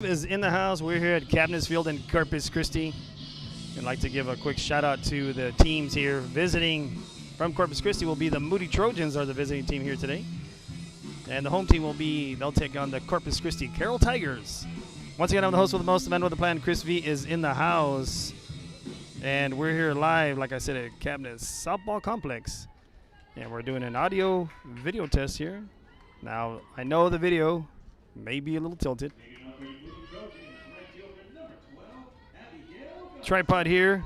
Is in the house. We're here at Cabinets Field in Corpus Christi. I'd like to give a quick shout out to the teams here visiting from Corpus Christi. Will be the Moody Trojans are the visiting team here today, and the home team they'll take on the Corpus Christi Carroll Tigers. Once again, I'm the host with the most, the man with the plan. Chris V is in the house, and we're here live, like I said, at Cabinets Softball Complex, and we're doing an audio video test here. Now I know the video may be a little tilted. Tripod here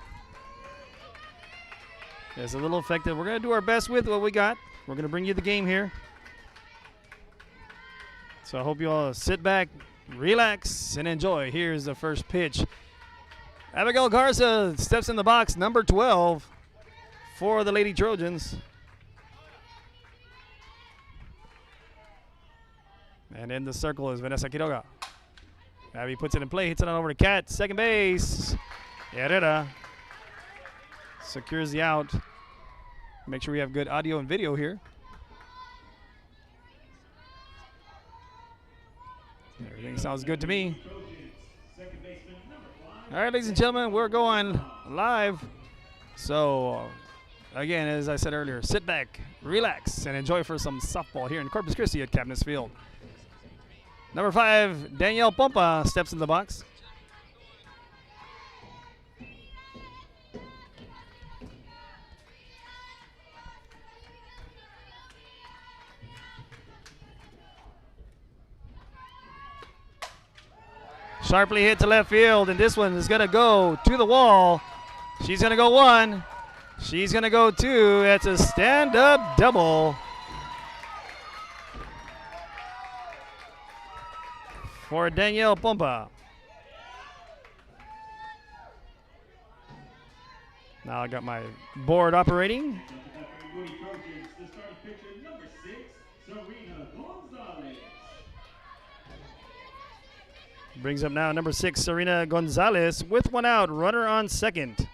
is a little effective. We're going to do our best with what we got. We're going to bring you the game here. So I hope you all sit back, relax, and enjoy. Here's the first pitch. Abigail Garza steps in the box, number 12 for the Lady Trojans. And in the circle is Vanessa Quiroga. Abby puts it in play, hits it on over to Cat, second base. Herrera secures the out. Make sure we have good audio and video here. Everything sounds good to me. All right, ladies and gentlemen, we're going live. So, again, as I said earlier, sit back, relax, and enjoy for some softball here in Corpus Christi at Cabinets Field. Number 5, Danielle Pompa steps in the box. Sharply hit to left field, and this one is going to go to the wall. She's going to go 1. She's going to go 2. It's a stand-up double for Danielle Pompa. Now I got my board operating. Brings up now number 6, Serena Gonzalez, with one out, runner on second.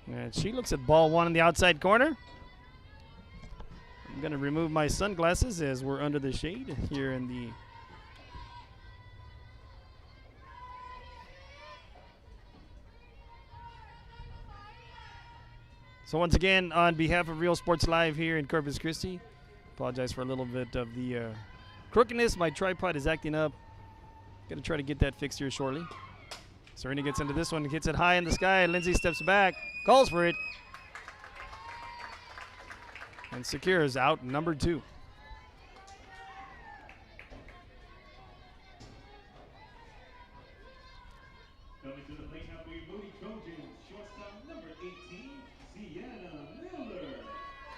And she looks at ball 1 in the outside corner. I'm going to remove my sunglasses as we're under the shade here in the So once again, on behalf of Real Sports Live here in Corpus Christi, apologize for a little bit of the crookedness. My tripod is acting up. Going to try to get that fixed here shortly. Serena gets into this one, hits it high in the sky. Lindsay steps back, calls for it, and secures out number 2.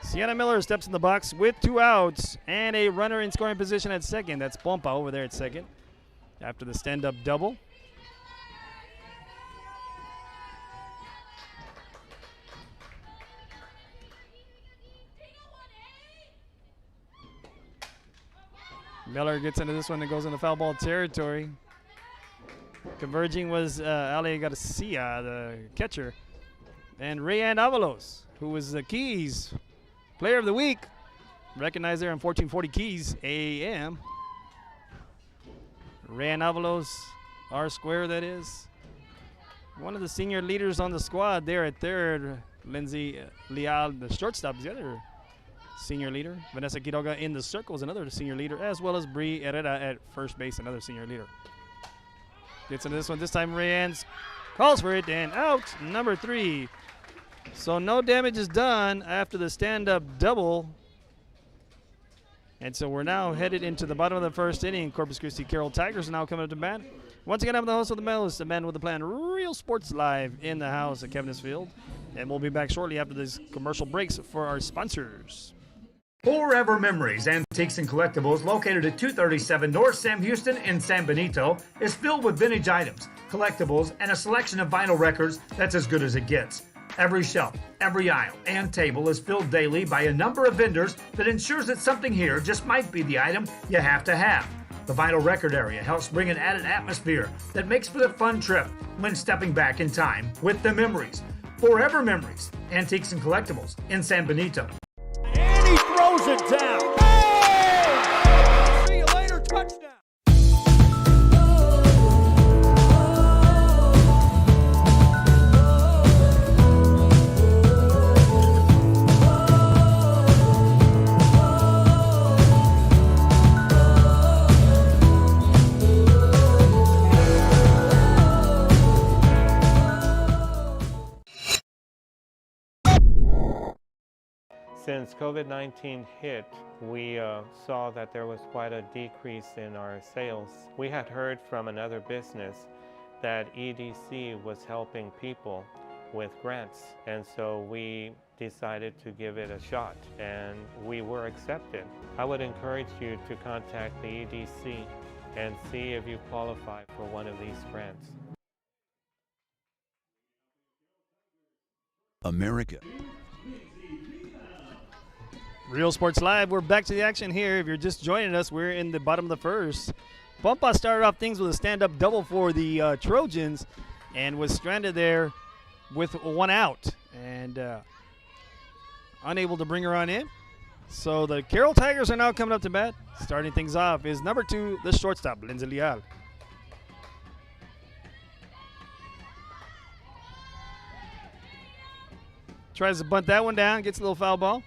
Sienna Miller steps in the box with 2 outs and a runner in scoring position at second. That's Pompa over there at second after the stand-up double. Miller gets into this one and goes into foul ball territory. Converging was Ale Garcia, the catcher, and Rayanne Avalos, who was the Keys Player of the Week, recognized there on 1440 Keys AM. Rayanne Avalos, R square that is. One of the senior leaders on the squad there at third. Lindsay Leal, the shortstop, is the other senior leader. Vanessa Quiroga in the circle is another senior leader, as well as Bree Herrera at first base, another senior leader. Gets into this one. This time Rayanne calls for it, and out, number 3. So no damage is done after the stand-up double. And so we're now headed into the bottom of the first inning. Corpus Christi Carroll Tigers are now coming up to bat. Once again, I'm the host of the medalist, the man with the plan, Real Sports Live in the house at Cabinets Field. And we'll be back shortly after these commercial breaks for our sponsors. Forever Memories, Antiques and Collectibles, located at 237 North Sam Houston in San Benito, is filled with vintage items, collectibles, and a selection of vinyl records that's as good as it gets. Every shelf, every aisle, and table is filled daily by a number of vendors that ensures that something here just might be the item you have to have. The vinyl record area helps bring an added atmosphere that makes for the fun trip when stepping back in time with the memories. Forever Memories, Antiques and Collectibles in San Benito. And he throws it down. Oh! See you later, touchdown. Since COVID-19 hit, we saw that there was quite a decrease in our sales. We had heard from another business that EDC was helping people with grants, and so we decided to give it a shot, and we were accepted. I would encourage you to contact the EDC and see if you qualify for one of these grants. America. Real Sports Live, we're back to the action here. If you're just joining us, we're in the bottom of the first. Pompa started off things with a stand-up double for the Trojans and was stranded there with one out and unable to bring her on in. So the Carroll Tigers are now coming up to bat. Starting things off is number 2, the shortstop, Lindsay Leal. Tries to bunt that one down, gets a little foul ball.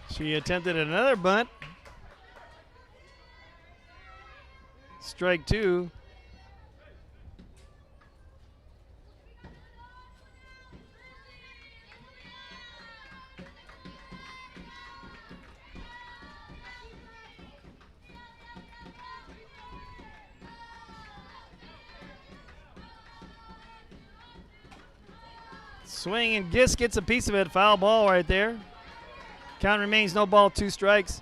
She attempted another bunt. Strike 2. Swing and Gist gets a piece of it. Foul ball right there. Count remains no ball, 2 strikes.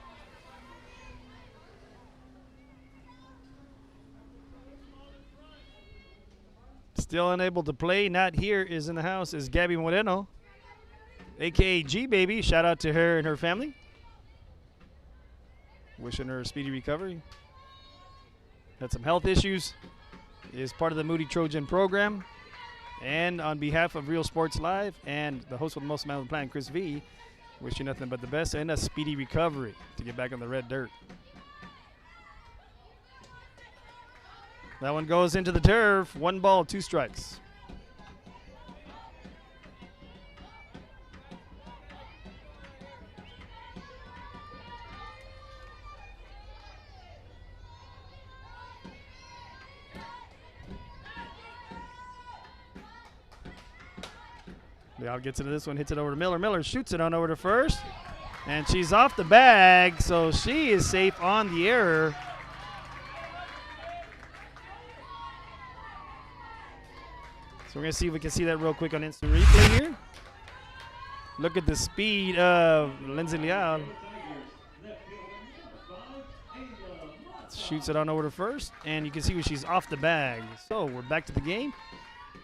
Still unable to play. Not here is in the house is Gabby Moreno, a.k.a. G-Baby. Shout out to her and her family. Wishing her a speedy recovery. Had some health issues. Is part of the Moody Trojan program. And on behalf of Real Sports Live and the host with the most amount of the plan, Chris V., wish you nothing but the best and a speedy recovery to get back on the red dirt. That one goes into the turf. 1 ball, 2 strikes. Leal gets into this one, hits it over to Miller. Miller shoots it on over to first, and she's off the bag, so she is safe on the error. So we're going to see if we can see that real quick on instant replay here. Look at the speed of Lindsay Leal. Shoots it on over to first, and you can see where she's off the bag. So we're back to the game.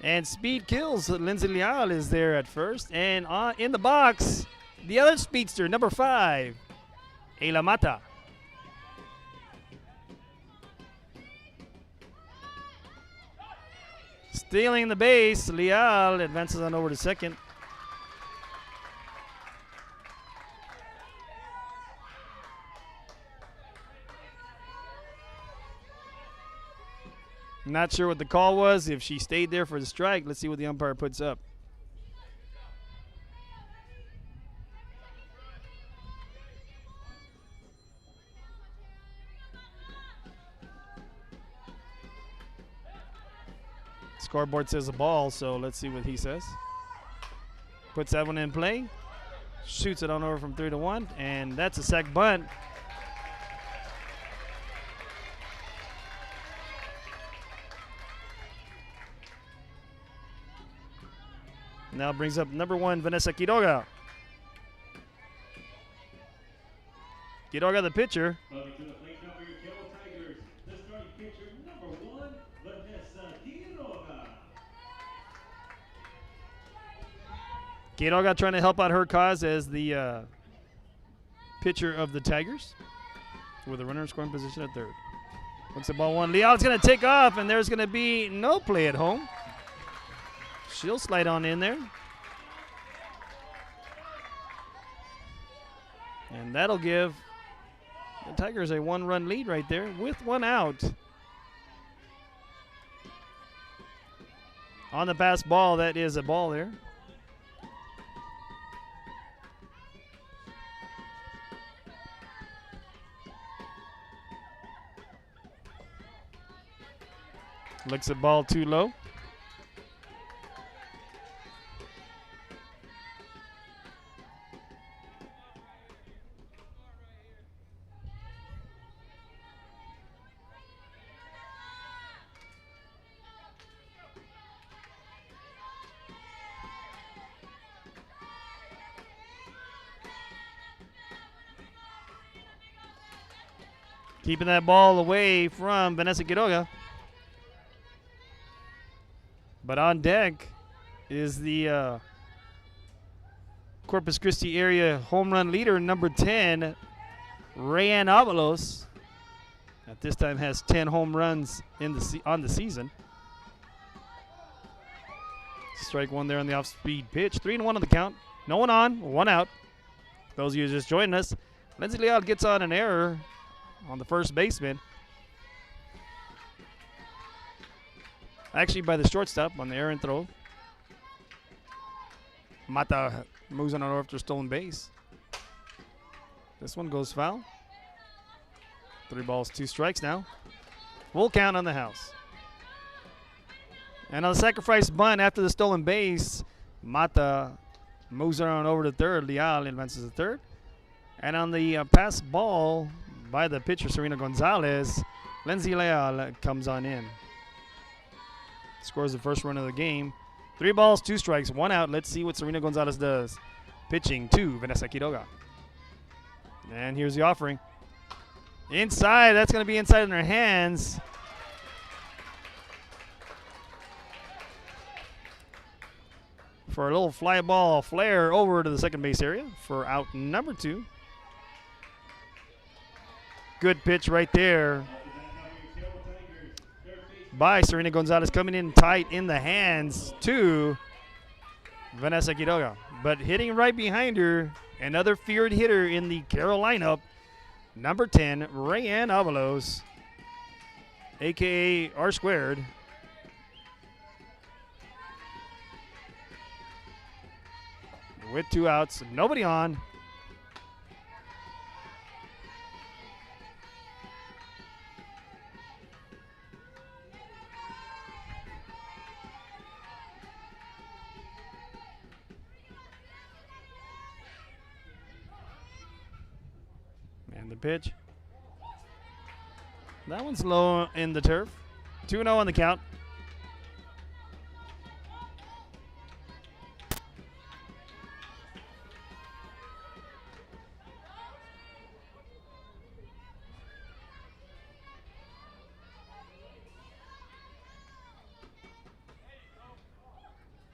And speed kills. Lindsay Leal is there at first. And in the box, the other speedster, number 5, Ayla Mata. Stealing the base, Leal advances on over to second. Not sure what the call was, if she stayed there for the strike. Let's see what the umpire puts up. Scoreboard says a ball, so let's see what he says. Puts that one in play. Shoots it on over from 3-1, and that's a sac bunt. now brings up number 1, Vanessa Quiroga. Quiroga, the pitcher. Coming to the plate now for your Carroll Tigers, the starting pitcher, number 1, Vanessa Quiroga. Quiroga trying to help out her cause as the pitcher of the Tigers, with a runner in scoring position at third. Looks at ball 1. Leal's going to take off, and there's going to be no play at home. She'll slide on in there. And that'll give the Tigers a 1-run lead right there with 1 out. On the pass ball, that is a ball there. Looks at ball too low. Keeping that ball away from Vanessa Quiroga. But on deck is the Corpus Christi area home run leader, number 10, Rayanne Avalos. At this time has 10 home runs on the season. Strike 1 there on the off-speed pitch. 3-1 on the count. No one on, 1 out. Those of you just joining us, Lindsay Leal gets on an error on the first baseman. Actually, by the shortstop on the errant throw. Mata moves on over after stolen base. This one goes foul. 3 balls, 2 strikes now. Full count on the house. And on the sacrifice bunt after the stolen base, Mata moves on over to third. Leal advances to third. And on the pass ball by the pitcher, Serena Gonzalez, Lindsay Leal comes on in. Scores the first run of the game. 3 balls, 2 strikes, 1 out. Let's see what Serena Gonzalez does. Pitching to Vanessa Quiroga. And here's the offering. Inside, that's going to be inside in her hands. For a little fly ball flare over to the second base area for out number 2. Good pitch right there by Serena Gonzalez, coming in tight in the hands to Vanessa Quiroga. But hitting right behind her, another feared hitter in the Carroll lineup, number 10, Rayanne Avalos, a.k.a. R squared. With 2 outs, nobody on. And the pitch. That one's low in the turf. 2-0 on the count.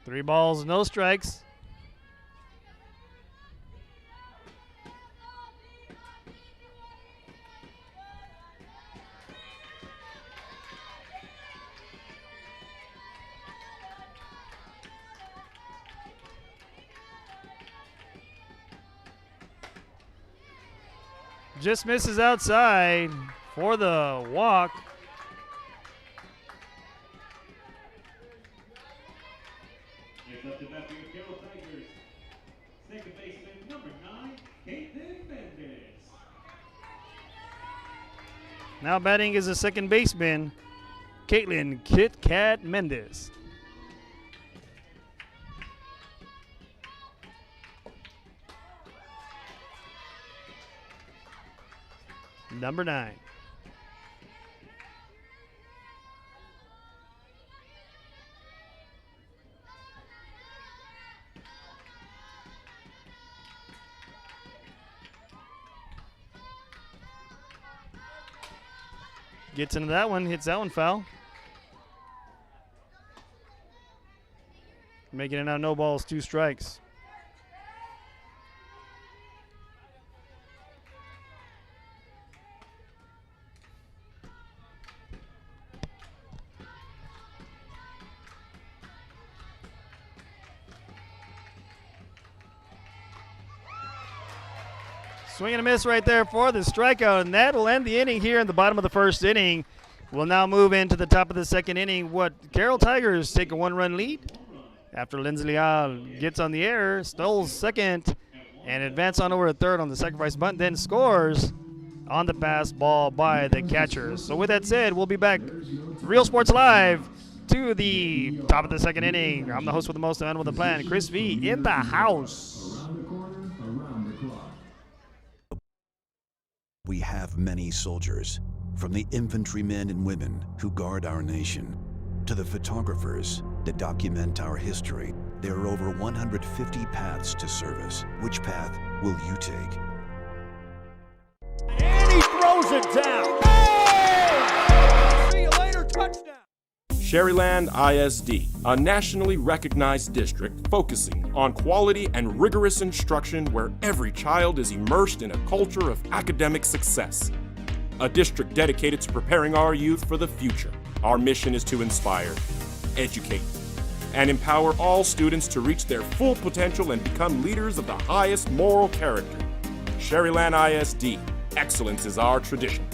Three balls, no strikes. Just misses outside for the walk. It's up to bat for your Carroll Tigers. Second baseman, number 9, Caitlin Mendez. Now batting is the second baseman, Caitlin Kit Kat Mendez. Number 9. gets into that one, hits that one foul. Making it now no balls, 2 strikes. Swing and a miss right there for the strikeout, and that will end the inning here in the bottom of the first inning. We'll now move into the top of the second inning. What Carroll Tigers take a 1-run lead after Lindsay Leal gets on the air, steals second, and advance on over to third on the sacrifice bunt, then scores on the pass ball by the catcher. So with that said, we'll be back Real Sports Live to the top of the second inning. I'm the host with the most, the man with the plan, Chris V, in the house. We have many soldiers, from the infantrymen and women who guard our nation, to the photographers that document our history. There are over 150 paths to service. Which path will you take? And he throws it down. Hey! See you later, touchdown. Sherryland ISD, a nationally recognized district focusing on quality and rigorous instruction where every child is immersed in a culture of academic success. A district dedicated to preparing our youth for the future. Our mission is to inspire, educate, and empower all students to reach their full potential and become leaders of the highest moral character. Sherryland ISD, excellence is our tradition.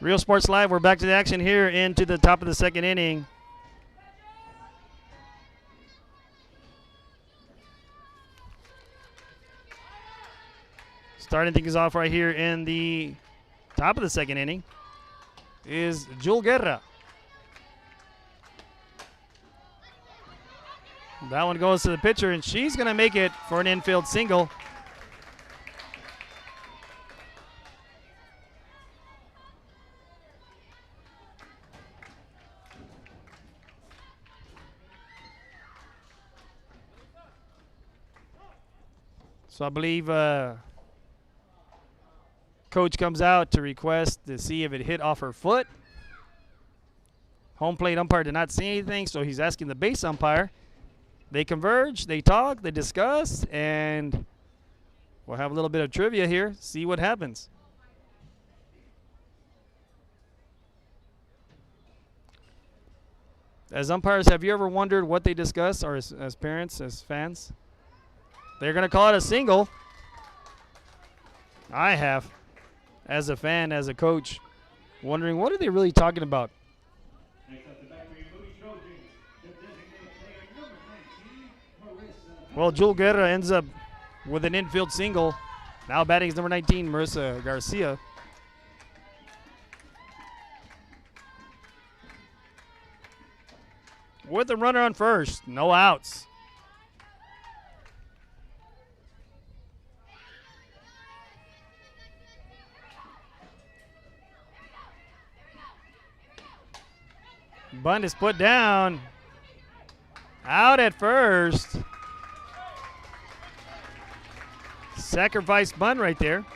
Real Sports Live, we're back to the action here into the top of the second inning. Starting things off right here in the top of the second inning is Jul Guerra. That one goes to the pitcher, and she's going to make it for an infield single. So I believe coach comes out to request to see if it hit off her foot. Home plate umpire did not see anything, so he's asking the base umpire. They converge, they talk, they discuss, and we'll have a little bit of trivia here, see what happens. As umpires, have you ever wondered what they discuss, or as parents, as fans? They're going to call it a single. I have, as a fan, as a coach, wondering what are they really talking about? Next up, the Factory Moody Trojans, the designated player number 19, Marissa. Well, Jul Guerra ends up with an infield single. Now batting is number 19, Marissa Garcia. With the runner on first, no outs. Bunt is put down. Out at first. Sacrifice bunt right there.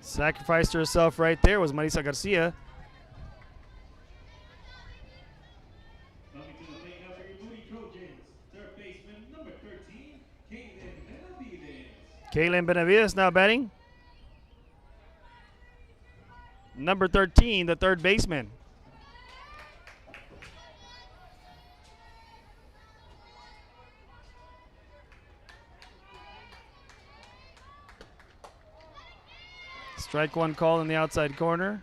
Sacrificed herself right there was Marisa Garcia. Coming to the plate now for your Moody Trojans, third baseman number 13, Kaylin Benavides. Kaylin Benavides now batting. Number 13, the third baseman. Strike one call in the outside corner.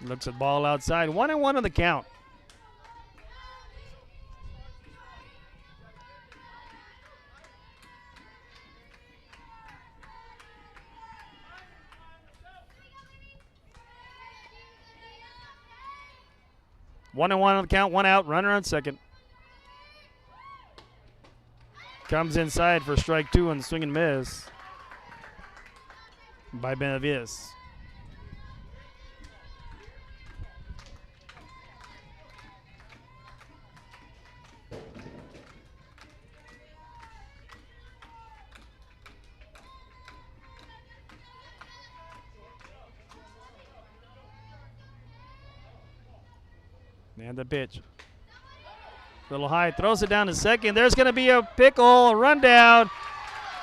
Looks at ball outside. 1-1 on the count. 1-1 on the count, 1 out, runner on second. Comes inside for strike 2 and swing and miss by Benavides. And the pitch. Little high, throws it down to second. There's going to be a pickle, a rundown.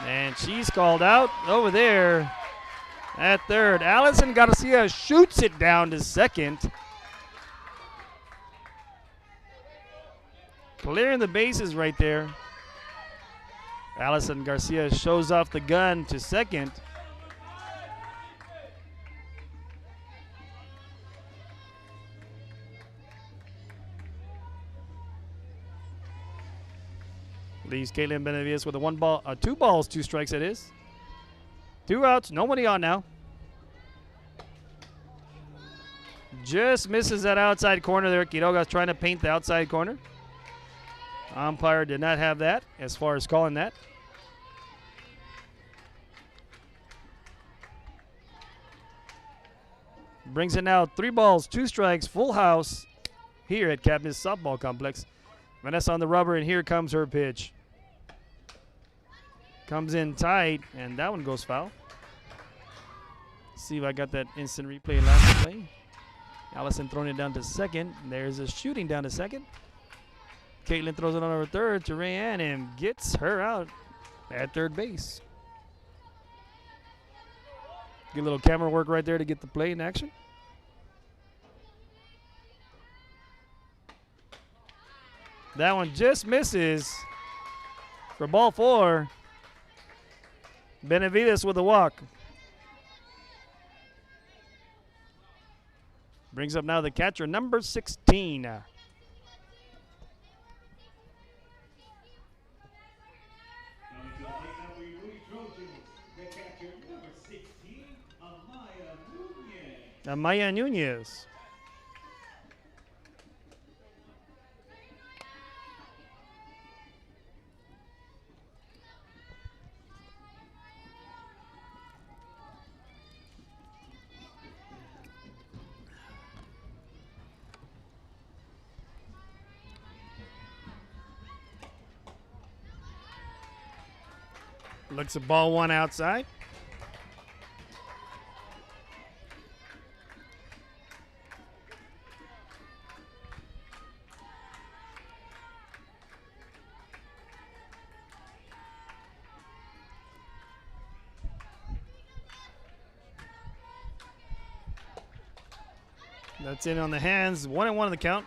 And she's called out over there at third. Allison Garcia shoots it down to second. Clearing the bases right there. Allison Garcia shows off the gun to second. Leaves Caitlin Benavides with a 2 balls, 2 strikes it is. 2 outs, nobody on now. Just misses that outside corner there. Quiroga's trying to paint the outside corner. Umpire did not have that as far as calling that. Brings it now 3 balls, 2 strikes, full house here at Cabinets Softball Complex. Vanessa on the rubber, and here comes her pitch. Comes in tight, and that one goes foul. See if I got that instant replay last play. Allison throwing it down to second. There's a shooting down to second. Caitlin throws it on over third to Rayanne and gets her out at third base. Good little camera work right there to get the play in action. That one just misses for ball 4. Benavides with a walk. Brings up now the catcher, number 16. Coming to the plate now for your Moody Trojans, the catcher, number 16, Amaya Nunez. Looks at ball 1 outside. That's in on the hands. 1-1 on the count.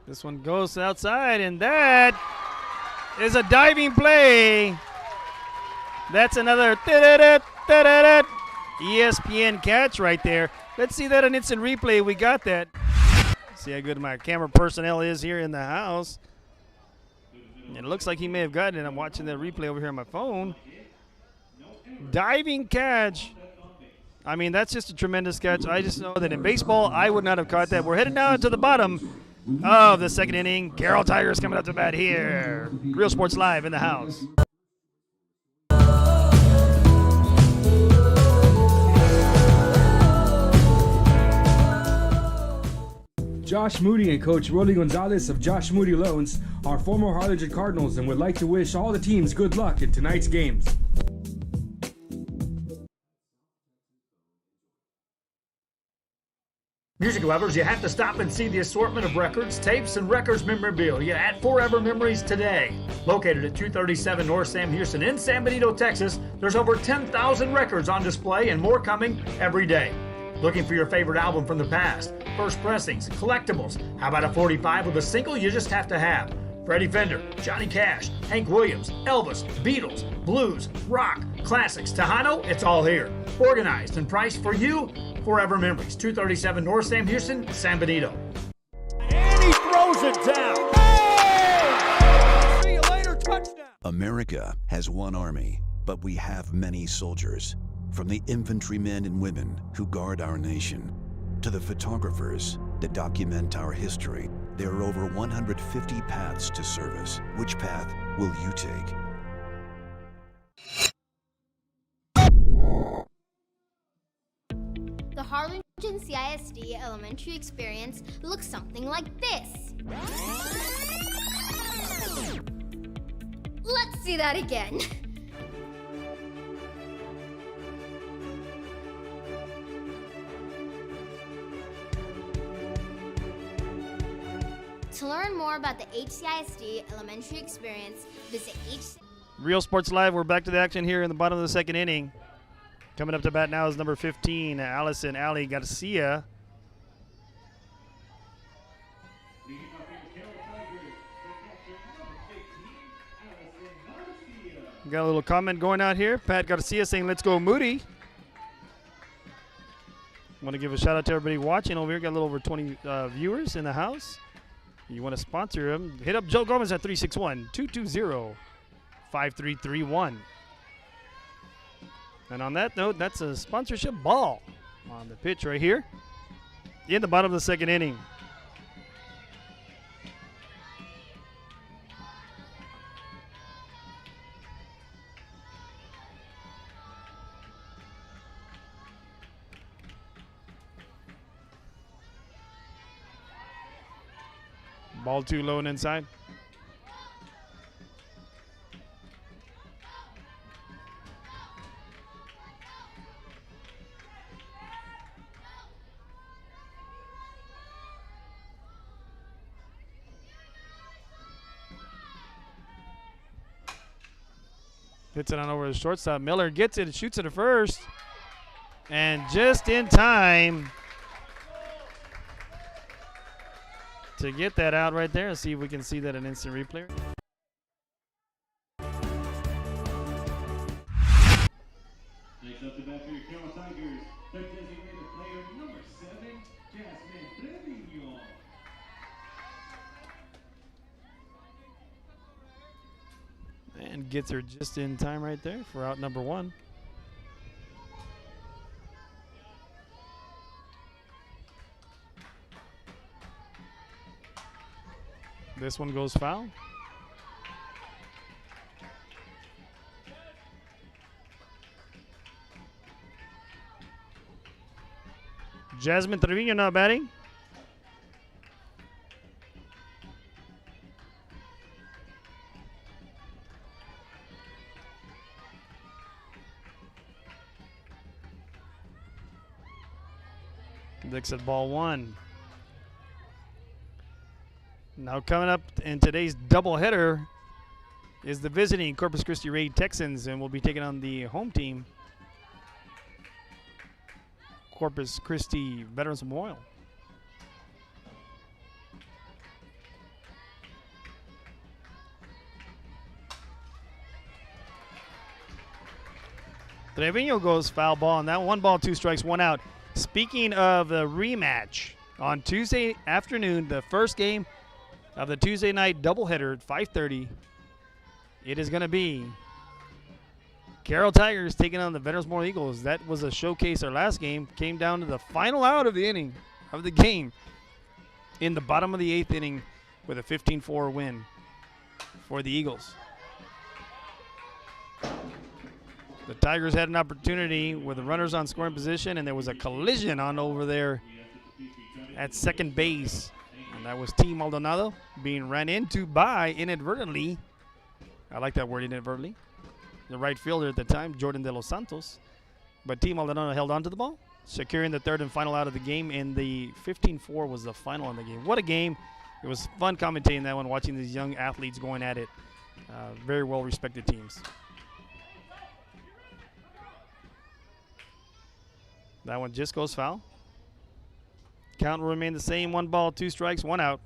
This one goes outside, and that is a diving play. That's another ESPN catch right there. Let's see that on instant replay. We got that. See how good my camera personnel is here in the house. It looks like he may have gotten it. I'm watching the replay over here on my phone. Diving catch. I mean, that's just a tremendous catch. I just know that in baseball, I would not have caught that. We're headed now to the bottom of the second inning. Carroll Tigers coming up to bat here. Real Sports Live in the house. Josh Moody and Coach Rolly Gonzalez of Josh Moody Loans are former Harlingen Cardinals and would like to wish all the teams good luck in tonight's games. Music lovers, you have to stop and see the assortment of records, tapes, and records memorabilia at Forever Memories today. Located at 237 North Sam Houston in San Benito, Texas, there's over 10,000 records on display and more coming every day. Looking for your favorite album from the past, first pressings, collectibles. How about a 45 with a single you just have to have? Freddie Fender, Johnny Cash, Hank Williams, Elvis, Beatles, blues, rock, Classics, Tejano, it's all here. Organized and priced for you. Forever Memories, 237 North Sam Houston, San Benito. And he throws it down. Hey! See you later, touchdown. America has one army, but we have many soldiers. From the infantrymen and women who guard our nation, to the photographers that document our history, there are over 150 paths to service. Which path will you take? The Harlingen CISD elementary experience looks something like this. Let's see that again. To learn more about the HCISD elementary experience, visit Real Sports Live, we're back to the action here in the bottom of the second inning. Coming up to bat now is number 15, Allison Ali Garcia. Got a little comment going out here. Pat Garcia saying, let's go Moody. Want to give a shout out to everybody watching over here. Got a little over 20 viewers in the house. You want to sponsor him, hit up Joe Gomez at 361-220-5331. And on that note, that's a sponsorship ball on the pitch right here in the bottom of the second inning. Ball too low and inside. Hits it on over the shortstop. Miller gets it and shoots it at first. And just in time to get that out right there. Let's see if we can see that in instant replay. Next up to bat for your Carroll Tigers, their designated player number 7, Jasmine Trevino. And gets her just in time right there for out number 1. This one goes foul. Jasmine Trevino now batting. Looks at ball 1. Now coming up in today's doubleheader is the visiting Corpus Christi Raid Texans, and we'll be taking on the home team, Corpus Christi Veterans Memorial. Trevino goes foul ball on that. 1 ball, 2 strikes, 1 out. Speaking of the rematch, on Tuesday afternoon, the first game of the Tuesday night doubleheader at 5:30, it is going to be Carroll Tigers taking on the Veterans Memorial Eagles. That was a showcase. Our last game came down to the final out of the inning of the game in the bottom of the 8th inning with a 15-4 win for the Eagles. The Tigers had an opportunity with the runners on scoring position, and there was a collision on over there at second base. And that was T. Maldonado being ran into by, inadvertently, I like that word, inadvertently, the right fielder at the time, Jordan De Los Santos. But T. Maldonado held on to the ball, securing the third and final out of the game, and the 15-4 was the final in the game. What a game. It was fun commentating that one, watching these young athletes going at it. Very well-respected teams. That one just goes foul. Count will remain the same. 1 ball, 2 strikes, 1 out.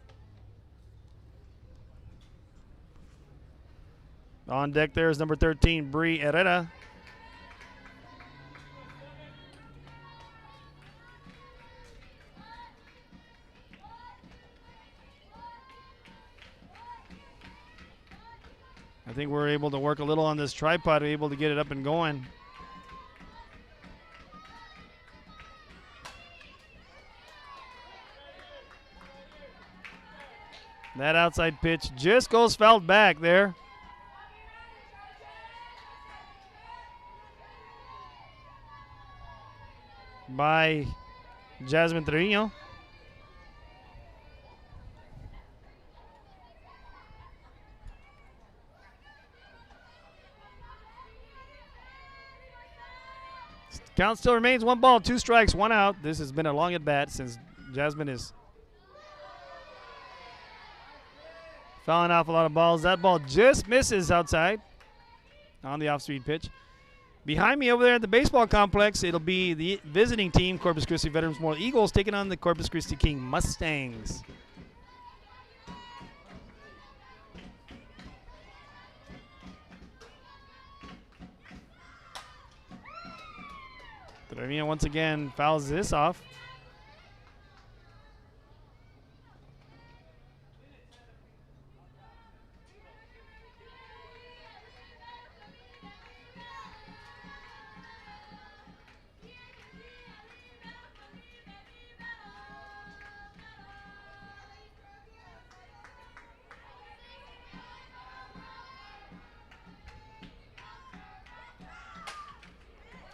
On deck there is number 13, Bree Herrera. I think we're able to work a little on this tripod, able to get it up and going. That outside pitch just goes fouled back there. By Jasmine Trevino. Count still remains 1 ball, 2 strikes, 1 out. This has been a long at bat since Jasmine is fouling off a lot of balls. That ball just misses outside on the off-speed pitch. Behind me over there at the baseball complex, it'll be the visiting team, Corpus Christi Veterans Memorial Eagles, taking on the Corpus Christi King Mustangs. Trevino once again fouls this off.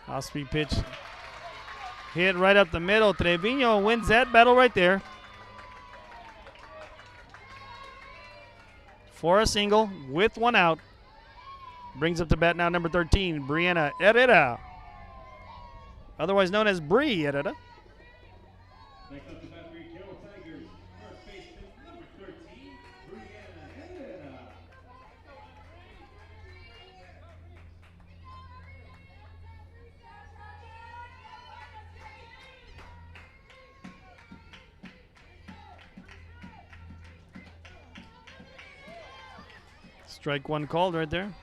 Off-speed pitch hit right up the middle. Trevino wins that battle right there. For a single with 1 out. Brings up to bat now number 13, Brianna Herrera. Otherwise known as Bree Herrera. Next up to bat for your Carroll Tigers, first baseman number 13, Brianna Herrera. Strike 1 called right there.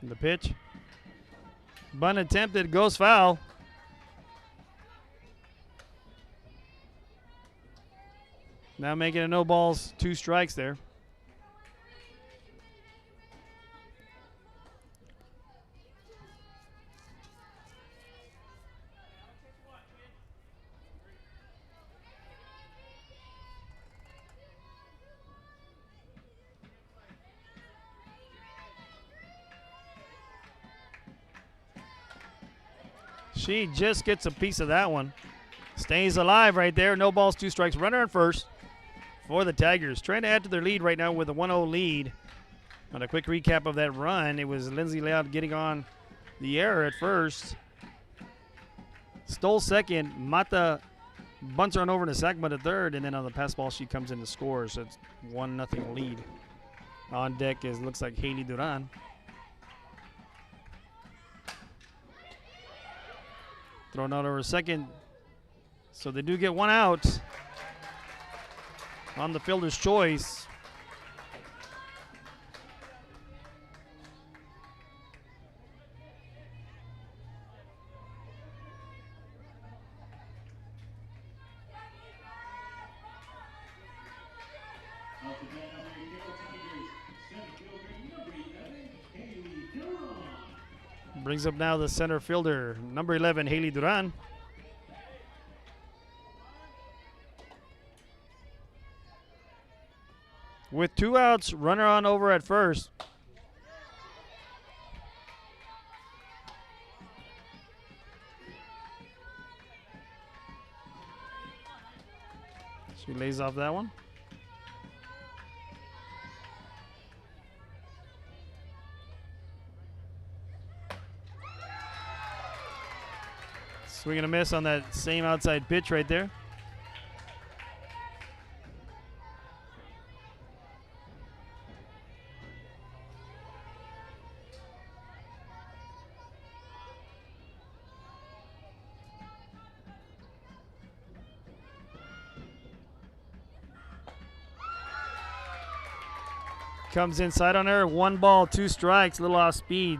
The pitch. Bunt attempted, goes foul. Now making it no balls, 2 strikes there. She just gets a piece of that one. Stays alive right there. No balls, 2 strikes. Runner on first for the Tigers. Trying to add to their lead right now with a 1-0 lead. On a quick recap of that run, it was Lindsay Loud getting on the error at first. Stole second. Mata bunts her on over to second, but a third. And then on the pass ball, she comes in to score. So it's 1-0 lead. On deck is looks like Haley Duran. Thrown out over second. So they do get 1 out on the fielder's choice. Off the bat now for your Carroll Tigers, center fielder number 11, Haley Duran. Brings up now the center fielder, number 11, Haley Duran. With 2 outs, runner on over at first. She lays off that one. Swing and a miss on that same outside pitch right there. Comes inside on her. 1 ball, 2 strikes. A little off speed.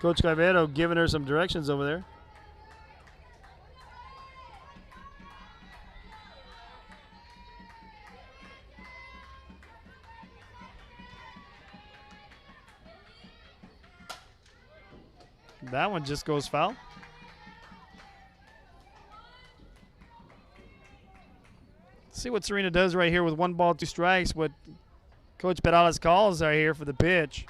Coach Cavero giving her some directions over there. That one just goes foul. See what Serena does right here with 1 ball, 2 strikes. What Coach Perales calls right here for the pitch.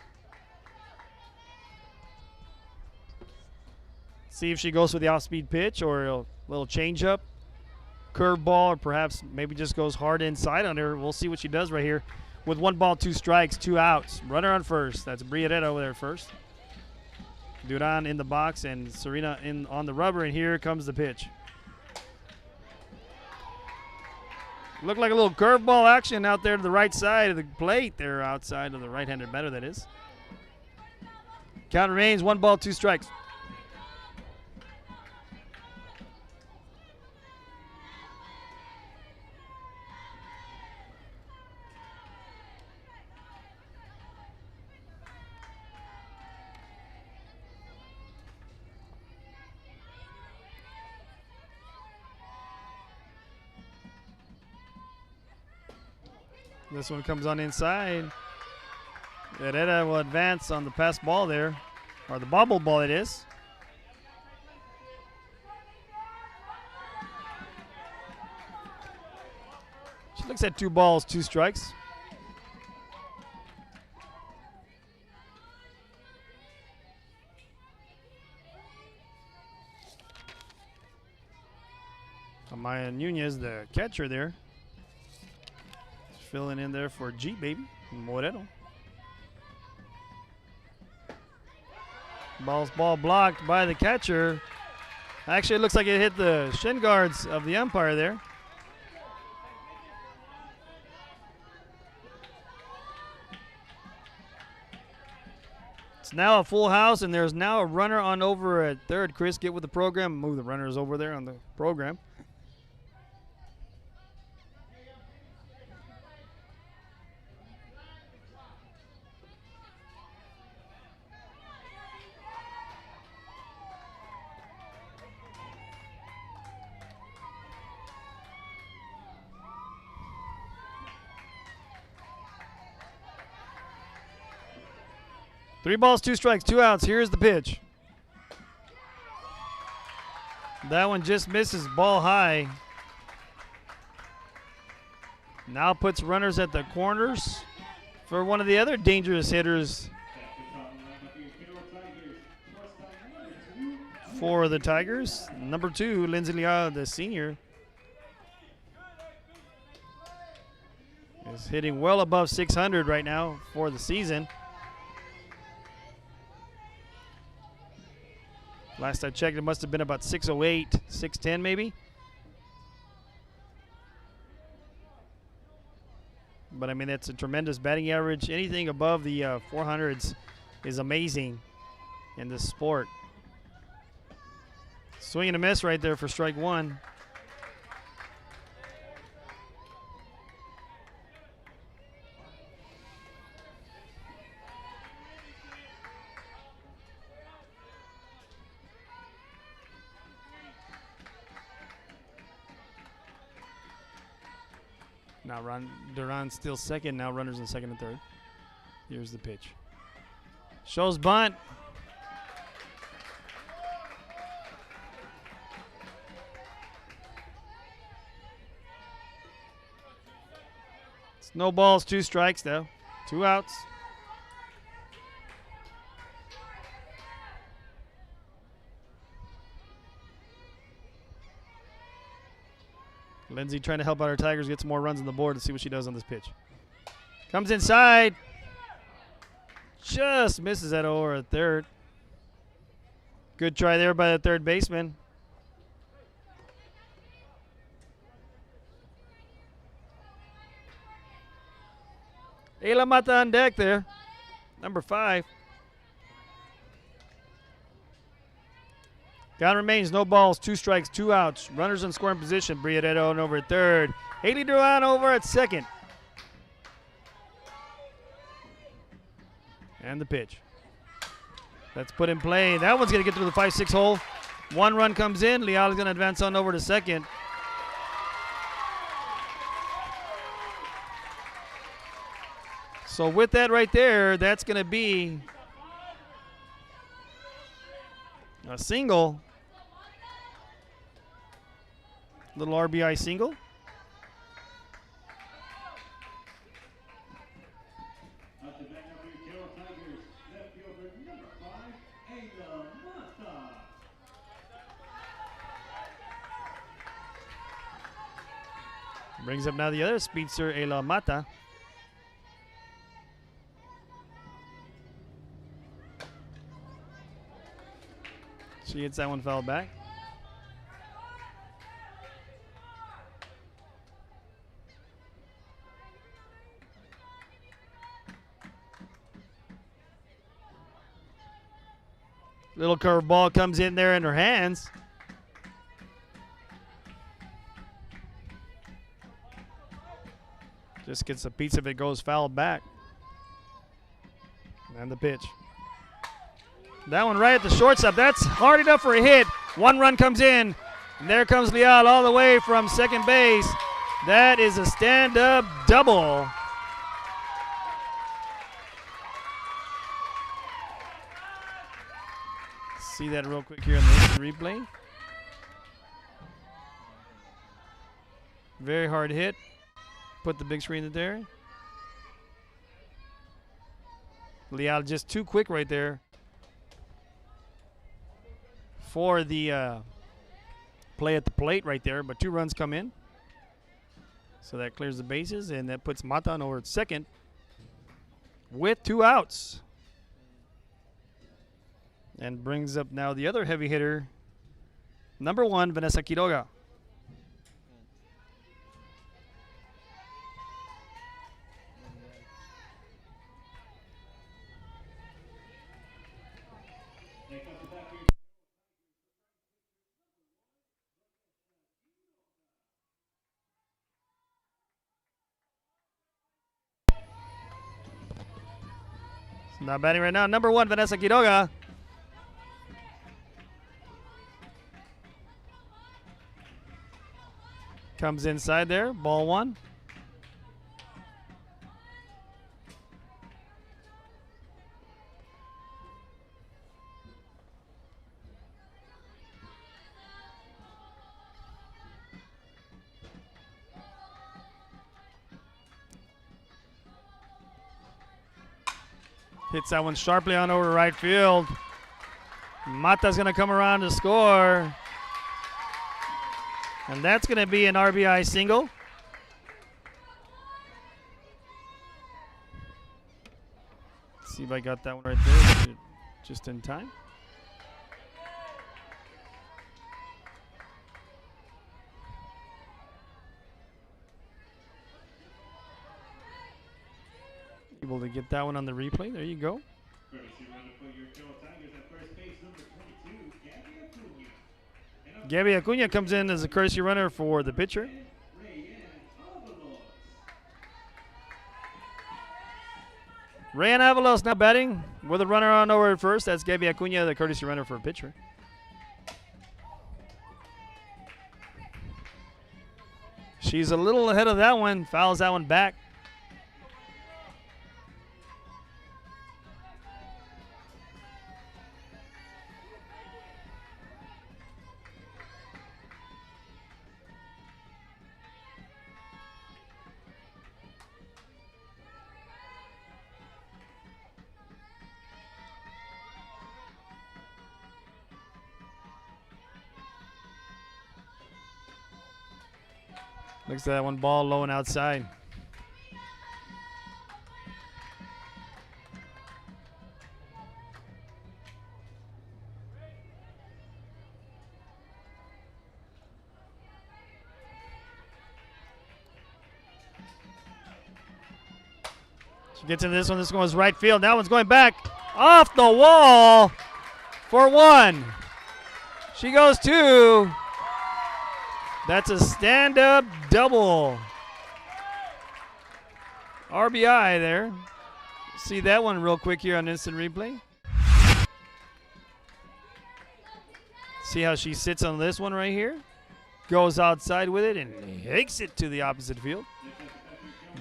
See if she goes for the off-speed pitch or a little change-up, curveball, or perhaps maybe just goes hard inside on her. We'll see what she does right here with 1 ball, 2 strikes, 2 outs. Runner on first. That's Briaretta over there first. Duran in the box and Serena in on the rubber, and here comes the pitch. Looked like a little curveball action out there to the right side of the plate there, outside of the right-handed batter, that is. Count remains 1 ball, 2 strikes. This one comes on inside. Herrera will advance on the pass ball there, or the bobble ball it is. She looks at 2 balls, 2 strikes. Amaya Nunez, the catcher there, filling in there for G baby Moreno. Ball blocked by the catcher. Actually, it looks like it hit the shin guards of the umpire there. It's now a full house, and there's now a runner on over at third. Chris, get with the program. Move the runners over there on the program. Three balls, 2 strikes, 2 outs. Here's the pitch. That one just misses, ball high. Now puts runners at the corners for one of the other dangerous hitters for the Tigers. Number 2, Lindsay Leal, the senior, is hitting well above 600 right now for the season. Last I checked, it must have been about 608, 610 maybe. But I mean, that's a tremendous batting average. Anything above the 400s is amazing in this sport. Swing and a miss right there for strike 1. Now Duran still second. Now runners in second and third. Here's the pitch. Shows bunt. It's no balls, 2 strikes though. 2 outs. Lindsay trying to help out our Tigers get some more runs on the board and see what she does on this pitch. Comes inside. Just misses that over at third. Good try there by the third baseman. Ayla Mata on deck there. Number 5. Down remains no balls, 2 strikes, 2 outs. Runners in scoring position. Briareto over at third. Haley Duran over at second. And the pitch. That's put in play. That one's going to get through the 5-6 hole. 1 run comes in. Leal is going to advance on over to second. So with that right there, that's going to be a single. Little RBI single. Brings up now the other speedster, Ela Mata. She hits that one foul back. Little curveball comes in there in her hands. Just gets a piece of it, goes foul back. And the pitch. That one right at the shortstop. That's hard enough for a hit. 1 run comes in. And there comes Leal all the way from second base. That is a stand-up double. See that real quick here on the replay. Very hard hit. Put the big screen in there. Leal just too quick right there for the play at the plate right there, but 2 runs come in. So that clears the bases, and that puts Mata on over at second with 2 outs. And brings up now the other heavy hitter, number 1, Vanessa Quiroga. Not batting right now. Number 1, Vanessa Quiroga. Comes inside there. Ball 1. Hits that one sharply on over to right field. Mata's going to come around to score. And that's going to be an RBI single. Let's see if I got that one right there. Just in time. Able to get that one on the replay. There you go. Gabby Acuna comes in as a courtesy runner for the pitcher. Rayan Avalos now batting with a runner on over at first. That's Gabby Acuna, the courtesy runner for a pitcher. She's a little ahead of that one. Fouls that one back. Looks at that one ball low and outside. She gets into this one. This one goes right field. That one's going back off the wall for 1. She goes two. That's a stand-up double. RBI there. See that one real quick here on instant replay. See how she sits on this one right here? Goes outside with it and takes it to the opposite field.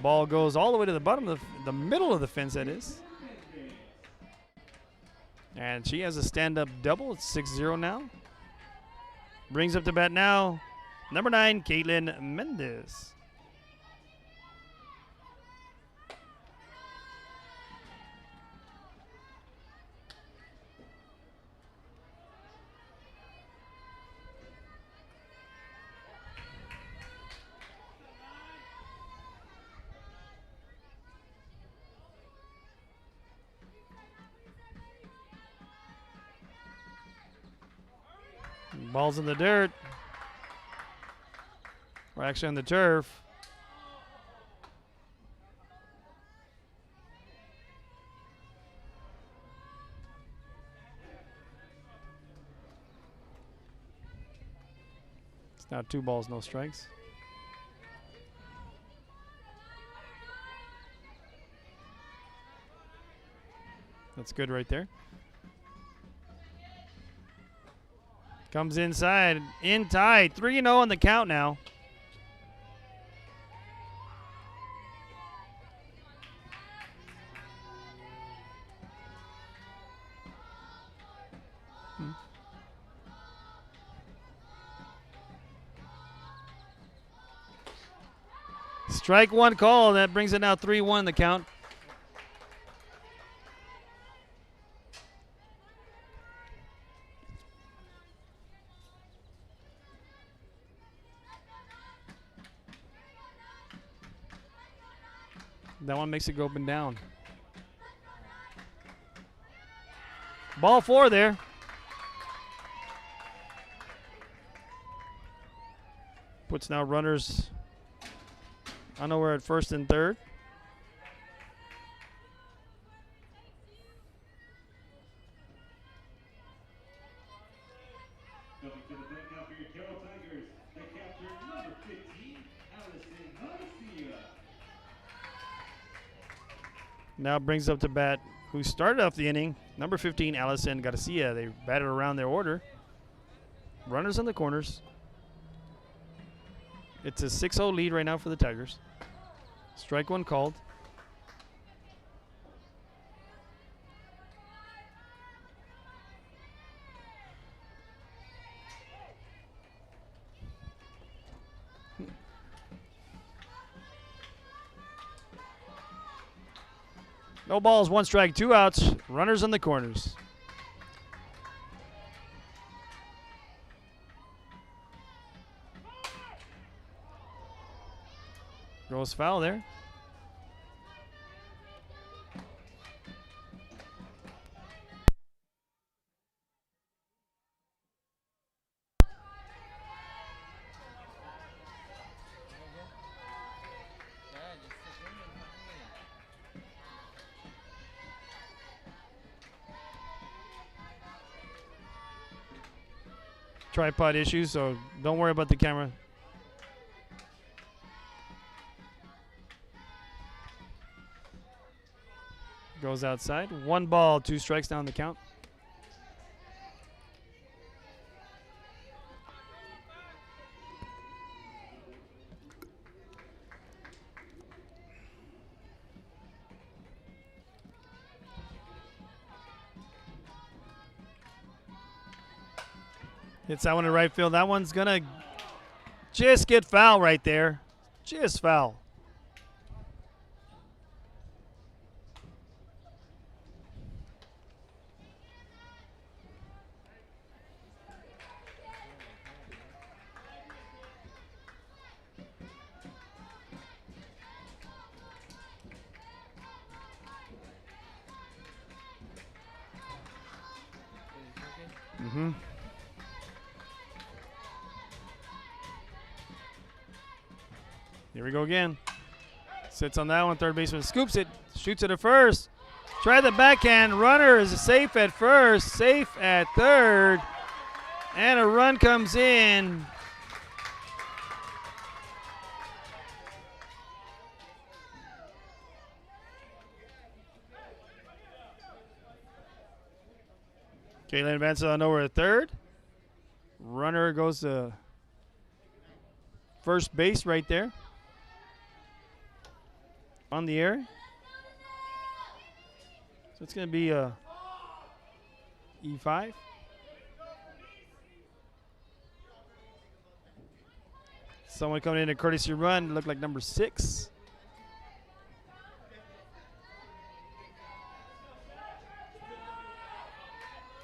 Ball goes all the way to the bottom of the middle of the fence, that is. And she has a stand-up double. It's 6-0 now. Brings up to bat now, number 9, Caitlin Mendez. Ball's in the dirt. We're actually on the turf. It's now 2 balls, no strikes. That's good right there. Comes inside, in tight, 3-0 on the count now. Strike one call, that brings it now 3-1 the count. That one makes it go up and down. Ball 4 there. Puts now runners on over at first and third. Coming to the plate now for your Carroll Tigers. They capture number 15, Allison Garcia. Now brings up to bat who started off the inning, number 15, Allison Garcia. They batted around their order. Runners on the corners. It's a 6-0 lead right now for the Tigers. Strike one called. No balls, 1 strike, 2 outs. Runners on the corners. Goes foul there. Tripod issues, so don't worry about the camera. Goes outside. 1 ball, 2 strikes down the count. Hits that one to right field. That one's going to just get foul right there. Just foul. Here we go again. Sits on that one. Third baseman scoops it. Shoots it at first. Try the backhand. Runner is safe at first. Safe at third. And a run comes in. Caitlin advances on over to third. Runner goes to first base right there. On the air. So it's going to be a E5. Someone coming in a courtesy run, looked like number 6.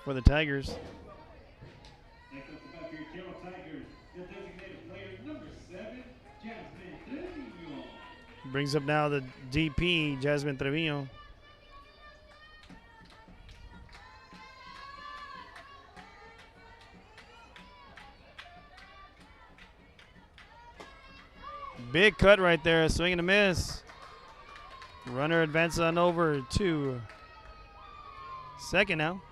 For the Tigers. Next up the back for your Carroll Tigers, the designated player number 7, Jasmine Trevino. Brings up now the DP, Jasmine Trevino. Big cut right there, swing and a miss. Runner advances on over to second now.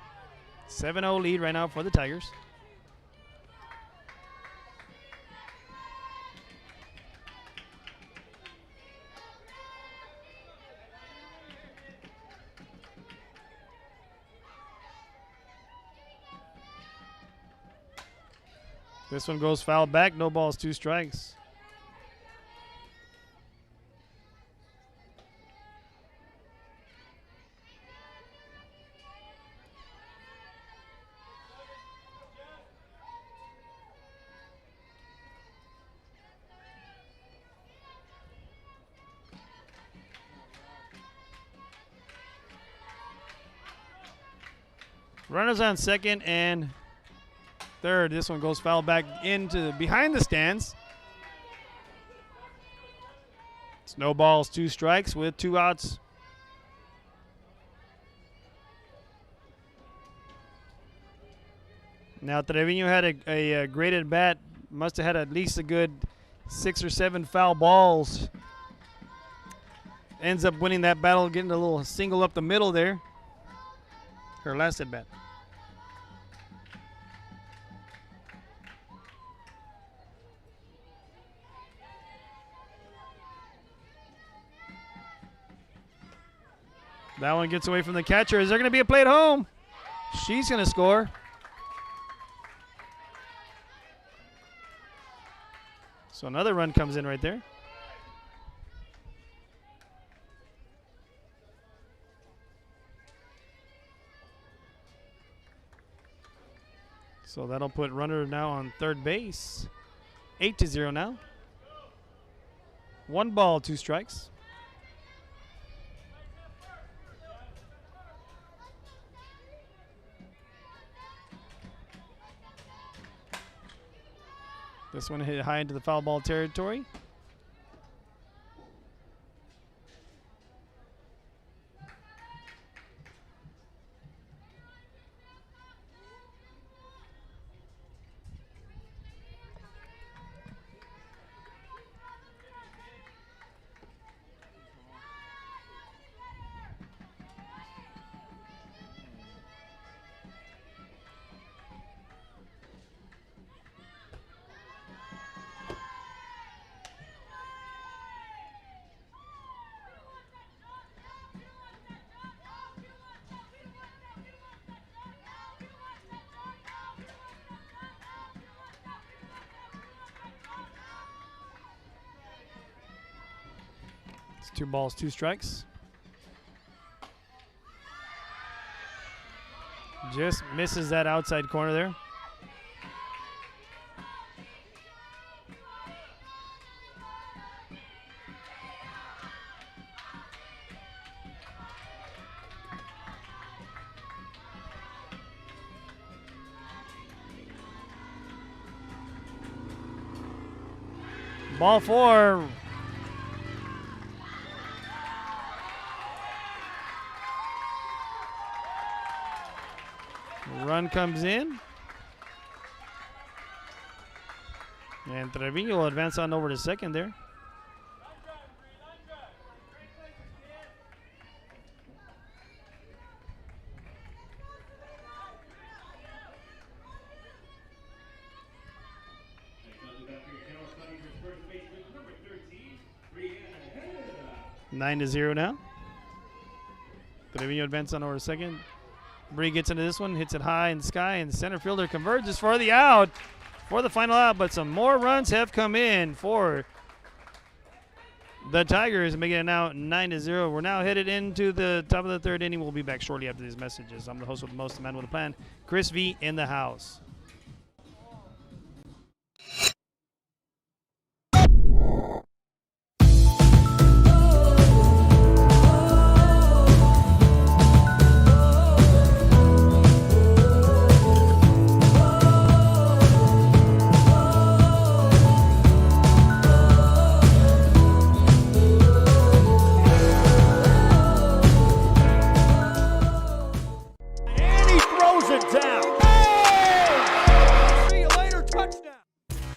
7-0 lead right now for the Tigers. This one goes foul back, no balls, 2 strikes. Runners on second and third. This one goes foul back into behind the stands. It's no balls, 2 strikes with 2 outs. Now Trevino had a great at bat. Must have had at least a good 6 or 7 foul balls. Ends up winning that battle, getting a little single up the middle there. Her last at bat. That one gets away from the catcher. Is there going to be a play at home? She's going to score. So another run comes in right there. So that'll put runner now on third base. 8-0 now. 1 ball, 2 strikes. This one hit high into the foul ball territory. It's 2 balls, 2 strikes. Just misses that outside corner there. Ball 4. Run comes in. And Trevino will advance on over to second there. 9-0 now. Trevino advances on over second. Bree gets into this one, hits it high in the sky, and the center fielder converges for the out, for the final out. But some more runs have come in for the Tigers, making it now 9-0. We're now headed into the top of the third inning. We'll be back shortly after these messages. I'm the host with the most, the man with a plan, Chris V in the house.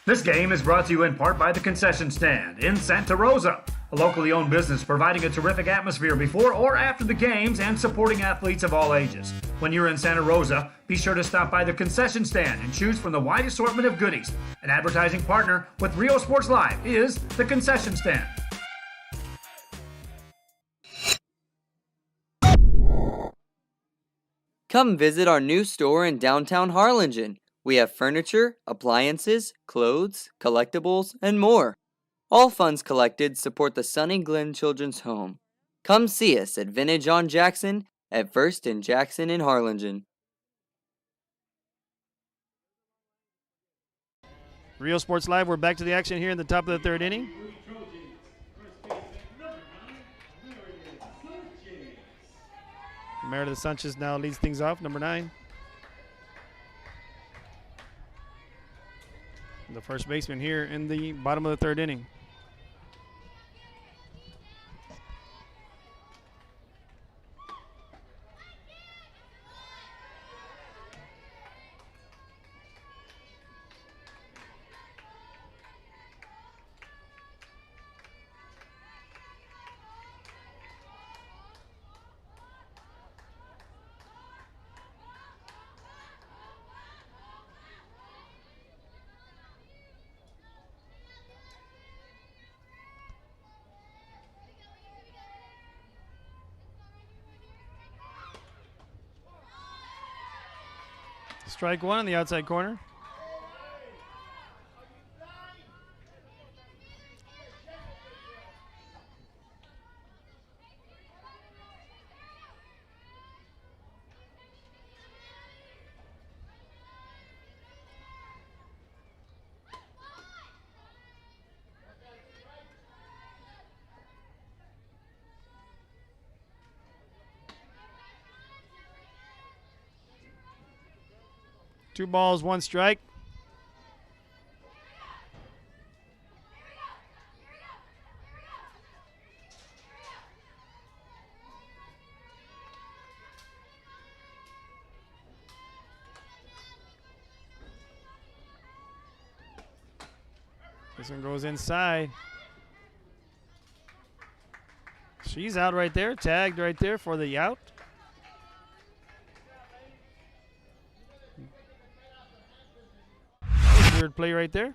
This game is brought to you in part by the Concession Stand in Santa Rosa, a locally owned business providing a terrific atmosphere before or after the games and supporting athletes of all ages. When you're in Santa Rosa, be sure to stop by the Concession Stand and choose from the wide assortment of goodies. An advertising partner with Rio Sports Live is the Concession Stand. Come visit our new store in downtown Harlingen. We have furniture, appliances, clothes, collectibles, and more. All funds collected support the Sunny Glen Children's Home. Come see us at Vintage on Jackson at First and Jackson in Harlingen. Rio Sports Live, we're back to the action here in the top of the third inning. Meredith Sanchez now leads things off, number 9. The first baseman here in the bottom of the third inning. Strike one on the outside corner. Two balls, one strike. This one goes inside. She's out right there, tagged right there for the out. Weird play right there.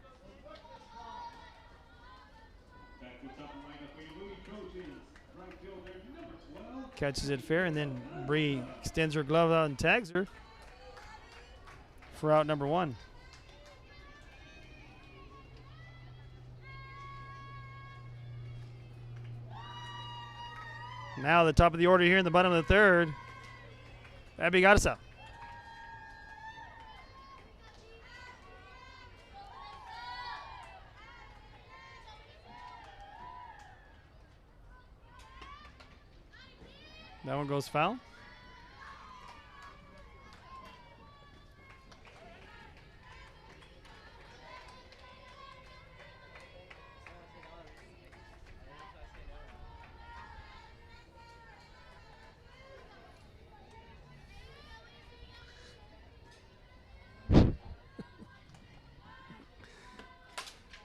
Catches it fair, and then Bree extends her glove out and tags her for out number 1. Now the top of the order here in the bottom of the third. Abby got us out. That one goes foul.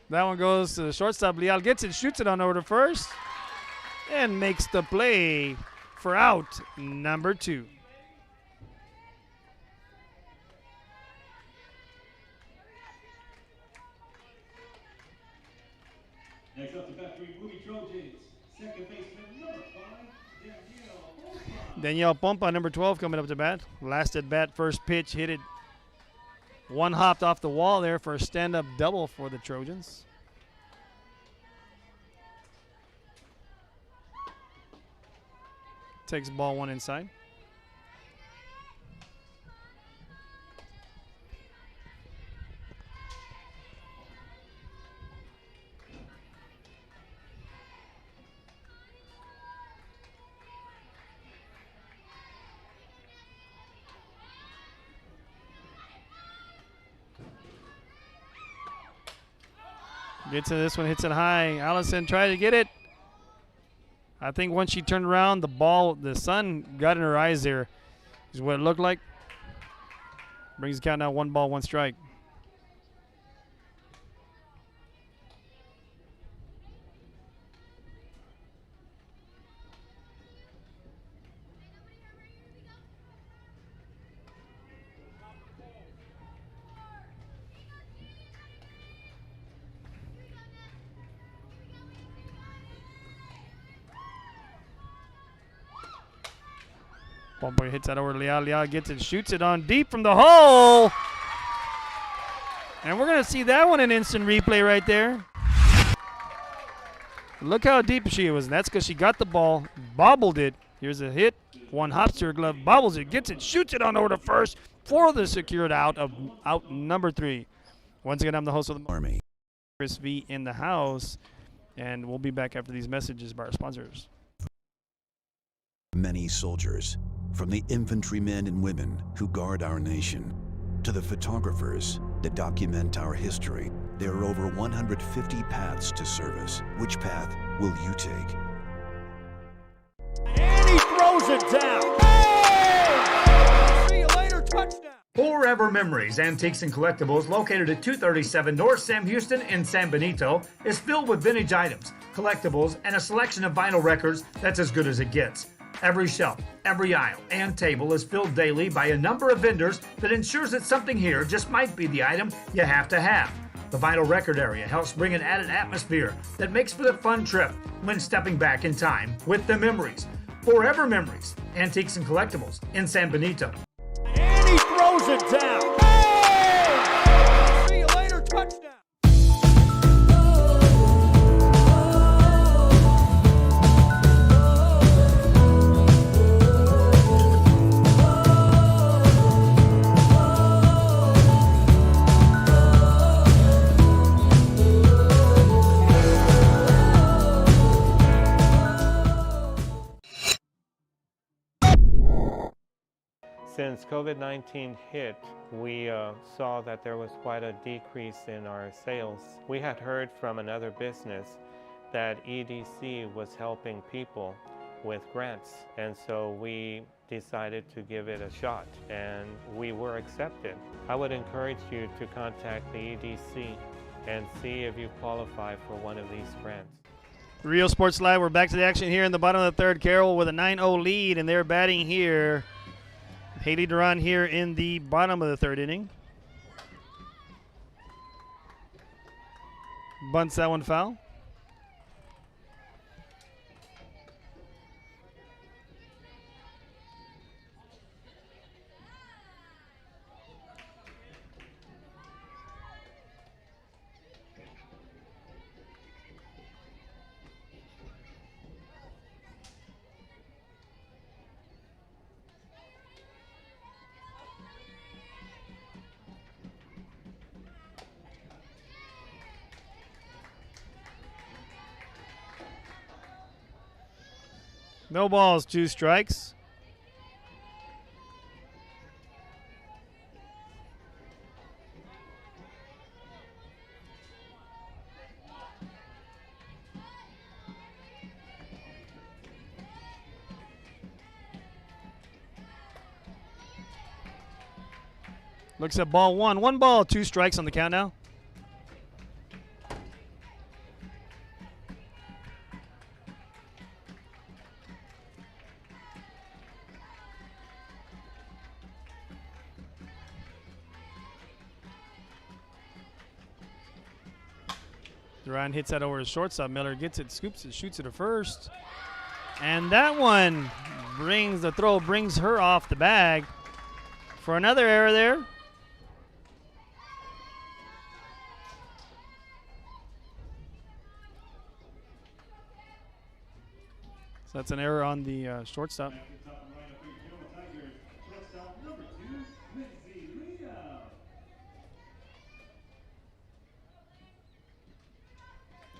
That one goes to the shortstop. Leal gets it, shoots it on over to first, and makes the play for out number 2. Next up to bat for Moody Trojans, Second baseman, number 5, Danielle Pompa. Danielle Pompa, number 12, coming up to bat. Last at bat, first pitch, hit it. One hopped off the wall there for a stand-up double for the Trojans. Takes ball one inside. Gets to this one, hits it high. Allison tried to get it. I think once she turned around, the sun got in her eyes there, is what it looked like. Brings the count now 1 ball, 1 strike. Pompa hits that over to Leal. Leal gets it, shoots it on deep from the hole. And we're going to see that one in instant replay right there. Look how deep she was. And that's because she got the ball, bobbled it. Here's a hit. One hops to her glove, bobbles it, gets it, shoots it on over to first for the secured out of out number 3. Once again, I'm the host of the Army. Chris V in the house. And we'll be back after these messages by our sponsors. Many soldiers, from the infantrymen and women who guard our nation, to the photographers that document our history. There are over 150 paths to service. Which path will you take? And he throws it down. Hey! See you later, touchdown. Forever Memories, Antiques and Collectibles, located at 237 North Sam Houston in San Benito, is filled with vintage items, collectibles, and a selection of vinyl records that's as good as it gets. Every shelf, every aisle, and table is filled daily by a number of vendors that ensures that something here just might be the item you have to have. The vinyl record area helps bring an added atmosphere that makes for the fun trip when stepping back in time with the memories. Forever Memories, Antiques and Collectibles in San Benito. And he throws it down. Hey! See you later, touchdown. Since COVID-19 hit, we saw that there was quite a decrease in our sales. We had heard from another business that EDC was helping people with grants, and so we decided to give it a shot, and we were accepted. I would encourage you to contact the EDC and see if you qualify for one of these grants. Real Sports Live, we're back to the action here in the bottom of the third. Carroll with a 9-0 lead, and they're batting here. Haley Duran here in the bottom of the third inning. Bunts that one foul. No balls, 2 strikes. Looks at ball 1. 1 ball, 2 strikes on the count now. Duran hits that over to shortstop. Miller gets it, scoops it, shoots it to first. And that one brings her off the bag for another error there. So that's an error on the shortstop.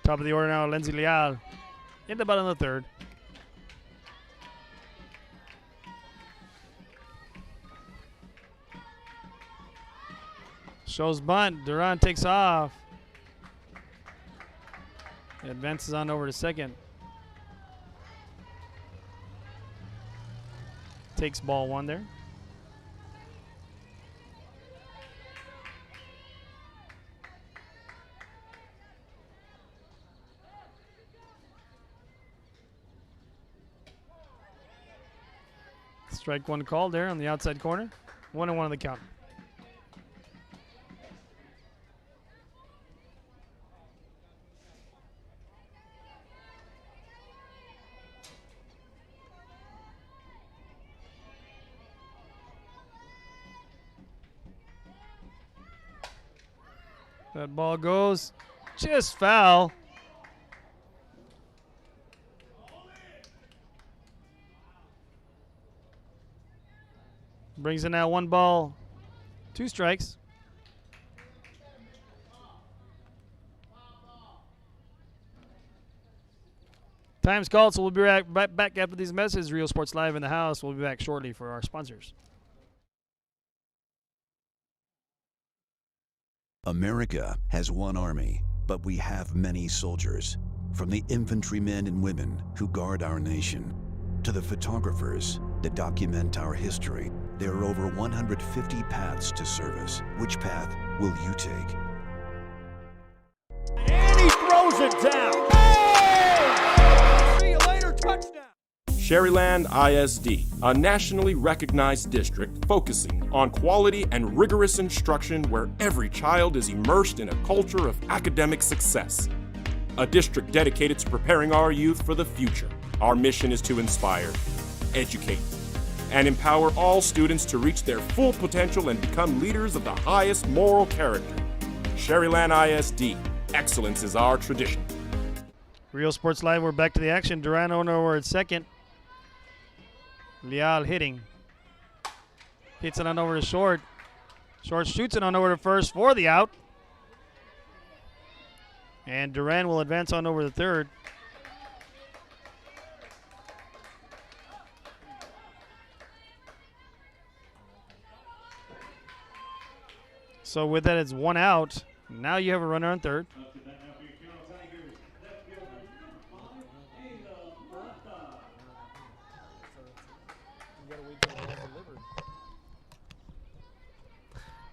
Top of the order now, Lindsay Leal in the bottom of the third. Shows bunt. Duran takes off. Advances on over to second. Takes ball one there. Strike one called there on the outside corner. 1-1 on the count. That ball goes just foul. Brings in now 1 ball, 2 strikes. Time's called, so we'll be right back after these messages. Real Sports Live in the house. We'll be back shortly for our sponsors. America has one army, but we have many soldiers. From the infantrymen and women who guard our nation, to the photographers that document our history, there are over 150 paths to service. Which path will you take? And he throws it down. Oh! See you later, touchdown. Sherryland ISD, a nationally recognized district focusing on quality and rigorous instruction where every child is immersed in a culture of academic success. A district dedicated to preparing our youth for the future. Our mission is to inspire, educate, and empower all students to reach their full potential and become leaders of the highest moral character. Sherryland ISD, excellence is our tradition. Real Sports Live, we're back to the action. Duran over at second. Leal hitting. Hits it on over to short. Short shoots it on over to first for the out. And Duran will advance on over to third. So with that, it's 1 out. Now you have a runner on third.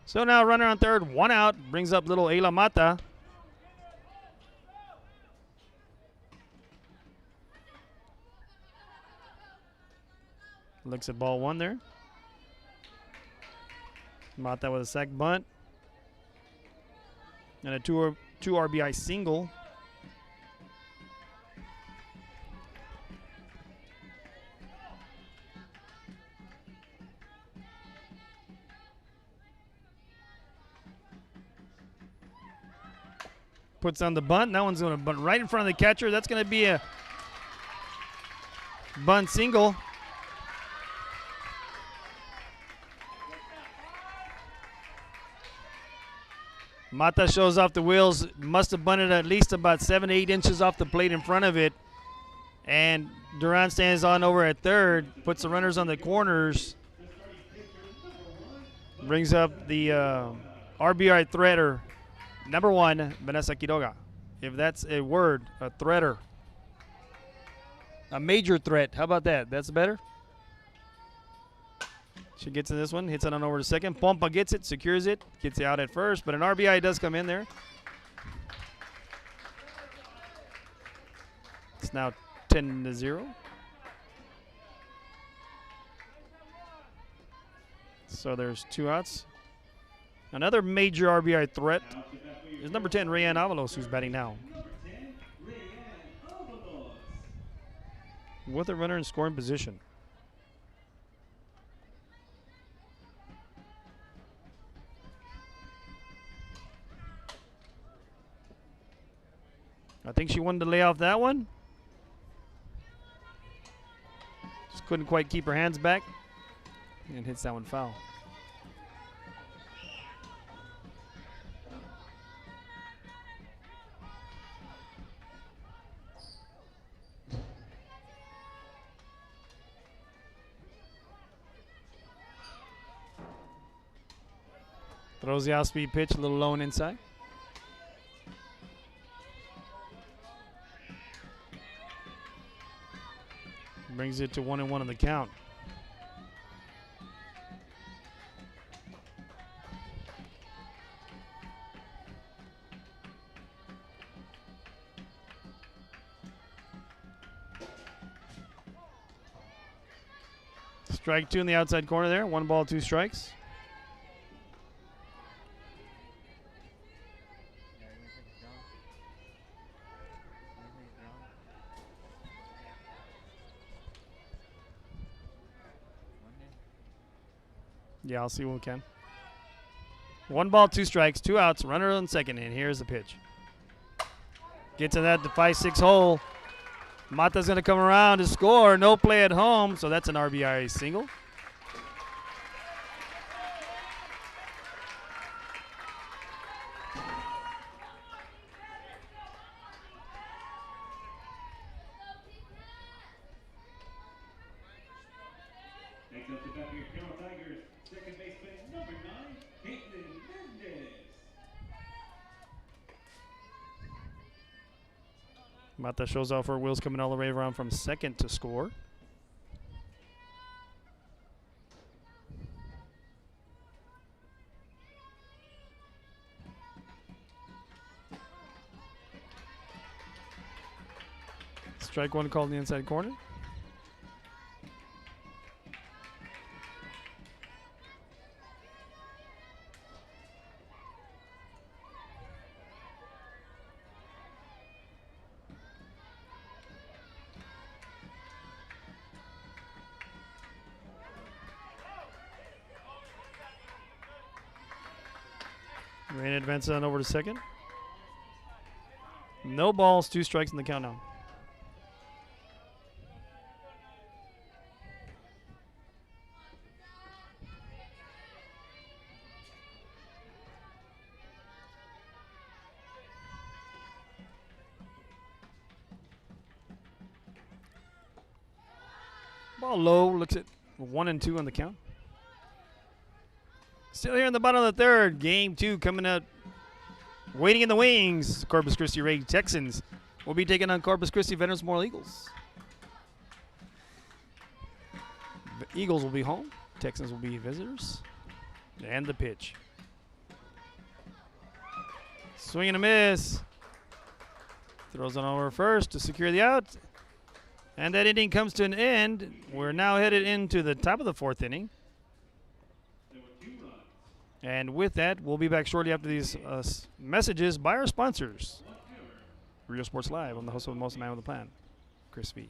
So now runner on third, 1 out. Brings up little Ayla Mata. Looks at ball 1 there. Mata with a sac bunt. And a two RBI single. Puts on the bunt. That one's going to bunt right in front of the catcher. That's going to be a bunt single. Mata shows off the wheels. Must have bunted at least about 7 to 8 inches off the plate in front of it. And Duran stands on over at third. Puts the runners on the corners. Brings up the RBI threader. Number 1, Vanessa Quiroga. If that's a word, a threader. A major threat. How about that? That's better? She gets in this one, hits it on over to second. Pompa gets it, secures it, gets it out at first, but an RBI does come in there. It's now 10-0. So there's 2 outs. Another major RBI threat is number 10, Rayanne Avalos, who's batting now. with a runner in scoring position. I think she wanted to lay off that one. Just couldn't quite keep her hands back and hits that one foul. Throws the off-speed pitch, a little low and inside. Brings it to 1-1 on the count. Strike 2 in the outside corner there. 1 ball, 2 strikes. Yeah, I'll see what we can. 1 ball, 2 strikes, 2 outs, runner on second, and here's the pitch. Gets in that the 5-6 hole. Mata's going to come around to score. No play at home, so that's an RBI single. Next up to bat for your Carroll Tigers, second baseman number 9, Caitlin Mendez. Mata shows off her wheels coming all the way around from second to score. Strike 1 called in the inside corner. Rain advances on over to second. No balls, 2 strikes in the count now. Ball low, looks at 1 and 2 on the count. Still here in the bottom of the third. Game 2 coming up. Waiting in the wings. Corpus Christi Ray Texans will be taking on Corpus Christi Veterans Memorial Eagles. The Eagles will be home. Texans will be visitors. And the pitch. Swing and a miss. Throws it over first to secure the out. And that inning comes to an end. We're now headed into the top of the 4th inning. And with that, we'll be back shortly after these messages by our sponsors. Real Sports Live. I'm the host of the Most Man with a Plan, Chris V.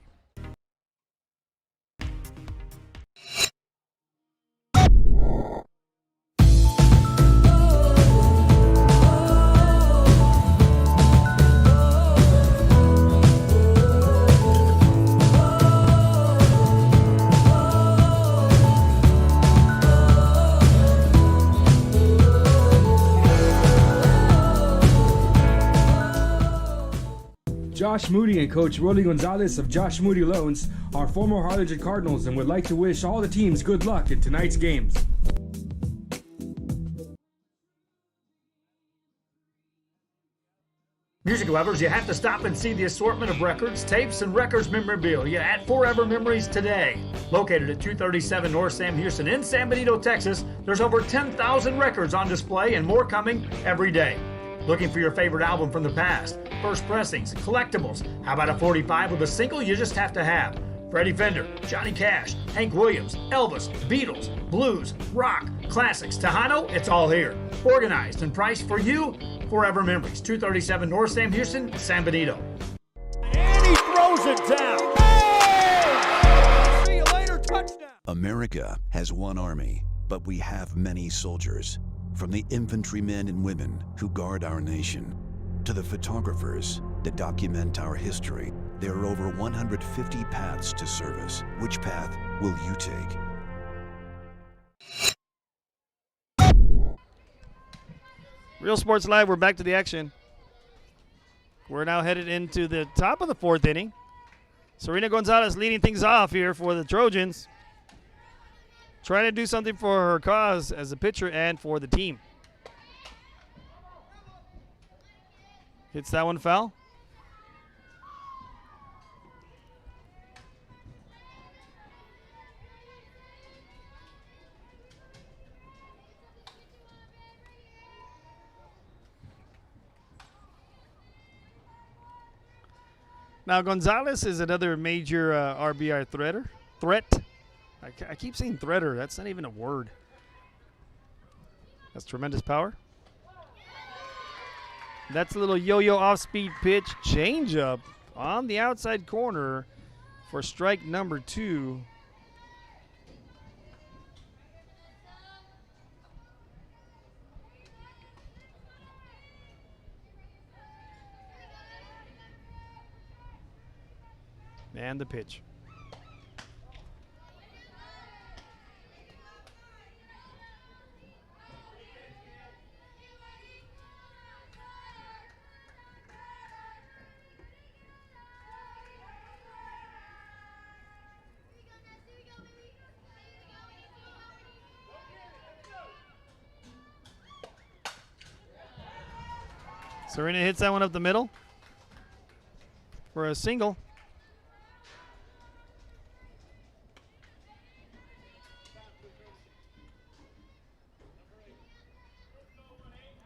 Josh Moody and Coach Rolly Gonzalez of Josh Moody Loans are former Harlingen Cardinals and would like to wish all the teams good luck in tonight's games. Music lovers, you have to stop and see the assortment of records, tapes, and records memorabilia at Forever Memories today. Located at 237 North Sam Houston in San Benito, Texas, there's over 10,000 records on display and more coming every day. Looking for your favorite album from the past, first pressings, collectibles. How about a 45 with a single you just have to have? Freddie Fender, Johnny Cash, Hank Williams, Elvis, Beatles, blues, rock, classics, Tejano, it's all here. Organized and priced for you. Forever Memories, 237 North Sam Houston, San Benito. And he throws it down. Hey! America has one army, but we have many soldiers. From the infantrymen and women who guard our nation, to the photographers that document our history, there are over 150 paths to service. Which path will you take? Real Sports Live, we're back to the action. We're now headed into the top of the 4th inning. Serena Gonzalez leading things off here for the Trojans. Trying to do something for her cause as a pitcher and for the team. Hits that one foul. Now, Gonzalez is another major RBI threat. I keep saying threader. That's not even a word. That's tremendous power. That's a little yo-yo off-speed pitch changeup on the outside corner for strike number 2. And the pitch. Serena hits that one up the middle for a single.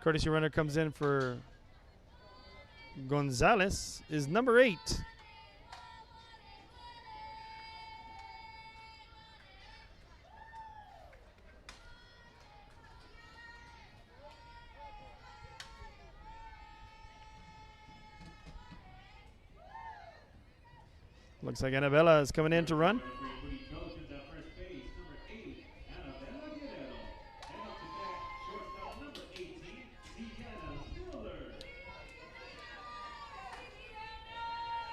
Courtesy runner comes in for Gonzalez is number 8. Looks like Annabella is coming in to run.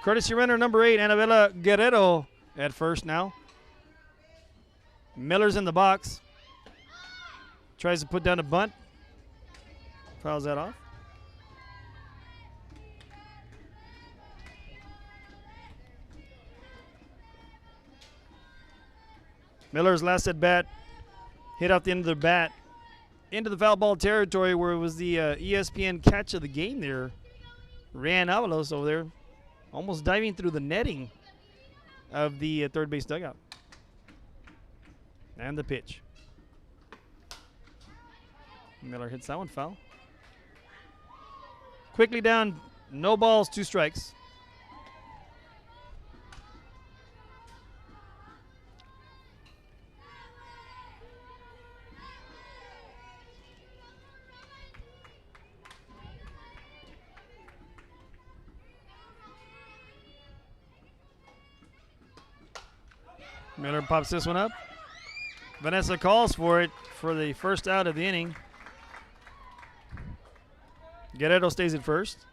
Courtesy runner number 8, Annabella Guerrero at first now. Miller's in the box. Tries to put down a bunt. Fouls that off. Miller's last at bat, hit out the end of the bat into the foul ball territory where it was the ESPN catch of the game there. Ryan Avalos over there, almost diving through the netting of the third base dugout. And the pitch. Miller hits that one foul. Quickly down, no balls, 2 strikes. Miller pops this one up. Vanessa calls for it for the first out of the inning. Guerrero stays at first.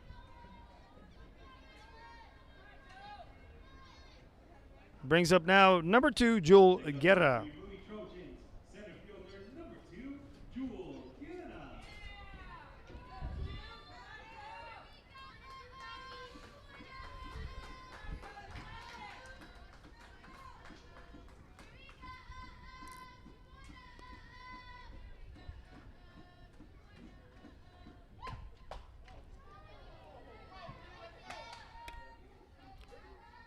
Brings up now number 2, Jewel Guerra.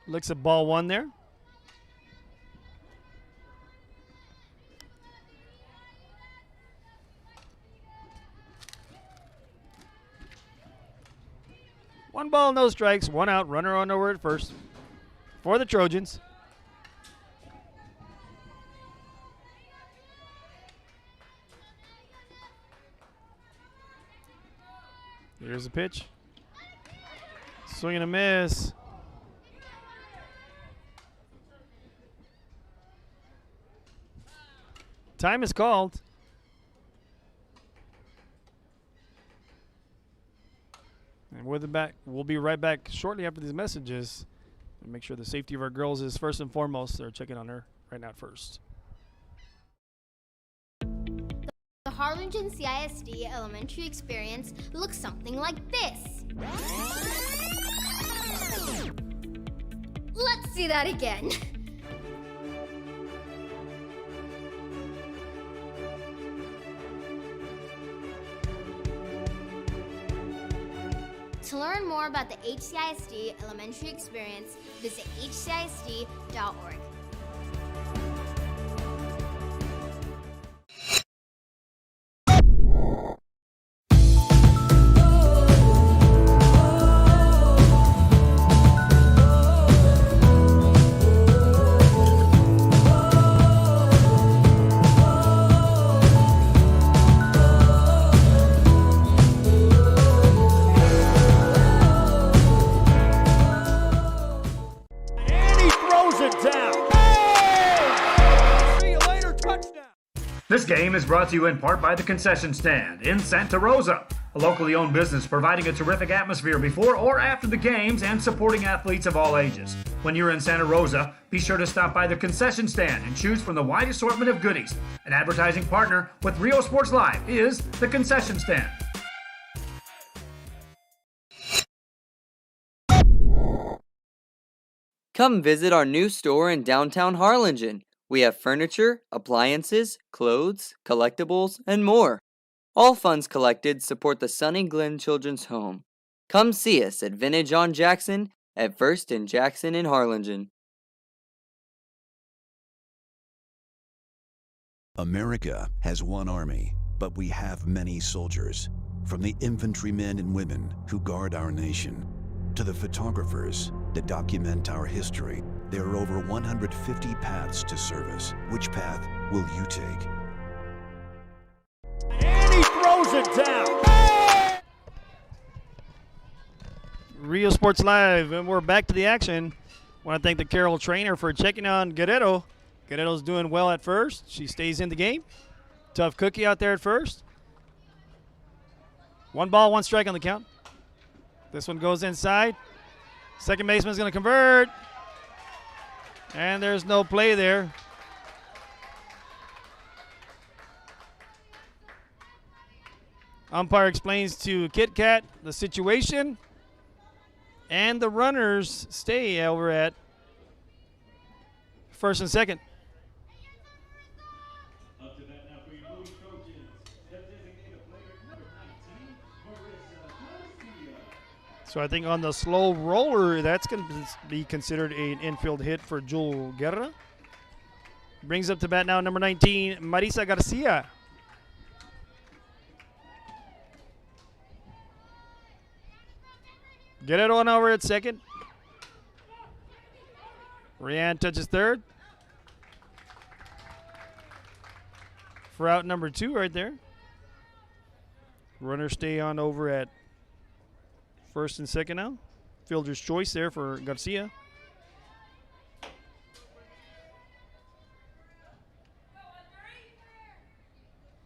Looks at ball 1 there. One ball, no strikes, 1 out, runner on nowhere at first for the Trojans. Here's the pitch. Swing and a miss. Time is called. And we'll be right back shortly after these messages. And make sure the safety of our girls is first and foremost. They're checking on her right now at first. The Harlingen CISD elementary experience looks something like this. Let's see that again. To learn more about the HCISD elementary experience, visit hcisd.org. This game is brought to you in part by the Concession Stand in Santa Rosa, a locally owned business providing a terrific atmosphere before or after the games and supporting athletes of all ages. When you're in Santa Rosa, be sure to stop by the Concession Stand and choose from the wide assortment of goodies. An advertising partner with Rio Sports Live is the Concession Stand. Come visit our new store in downtown Harlingen. We have furniture, appliances, clothes, collectibles, and more. All funds collected support the Sunny Glen Children's Home. Come see us at Vintage on Jackson at First and Jackson in Harlingen. America has one army, but we have many soldiers. From the infantrymen and women who guard our nation, to the photographers that document our history, there are over 150 paths to service. Which path will you take? And he throws it down. Rio Sports Live, and we're back to the action. I want to thank the Carroll trainer for checking on Guerrero. Guerrero's doing well at first. She stays in the game. Tough cookie out there at first. 1 ball, 1 strike on the count. This one goes inside. Second baseman's going to convert. And there's no play there. Umpire explains to Kit Kat the situation. And the runners stay over at first and second. Up to bat now for your Moody Trojans. Their designated player, number 19, Garcia. So I think on the slow roller, that's going to be considered an infield hit for Jewel Guerra. Brings up to bat now number 19, Marisa Garcia. Guerrero on over at second. Rian touches third. For out number 2 right there. Runners stay on over at first and second now. Fielder's choice there for Garcia.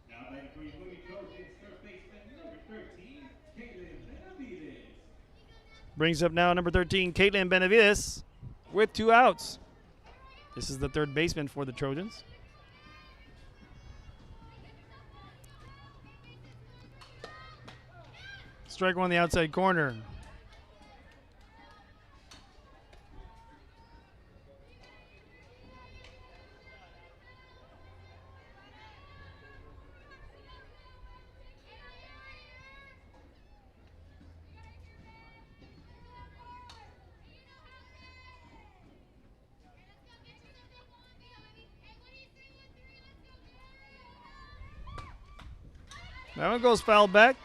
Now batting for your Moody Trojans, third baseman, number 13, Caitlin Benavides. Brings up now number 13, Caitlin Benavides, with 2 outs. This is the third baseman for the Trojans. Strike one on the outside corner. That one goes foul back.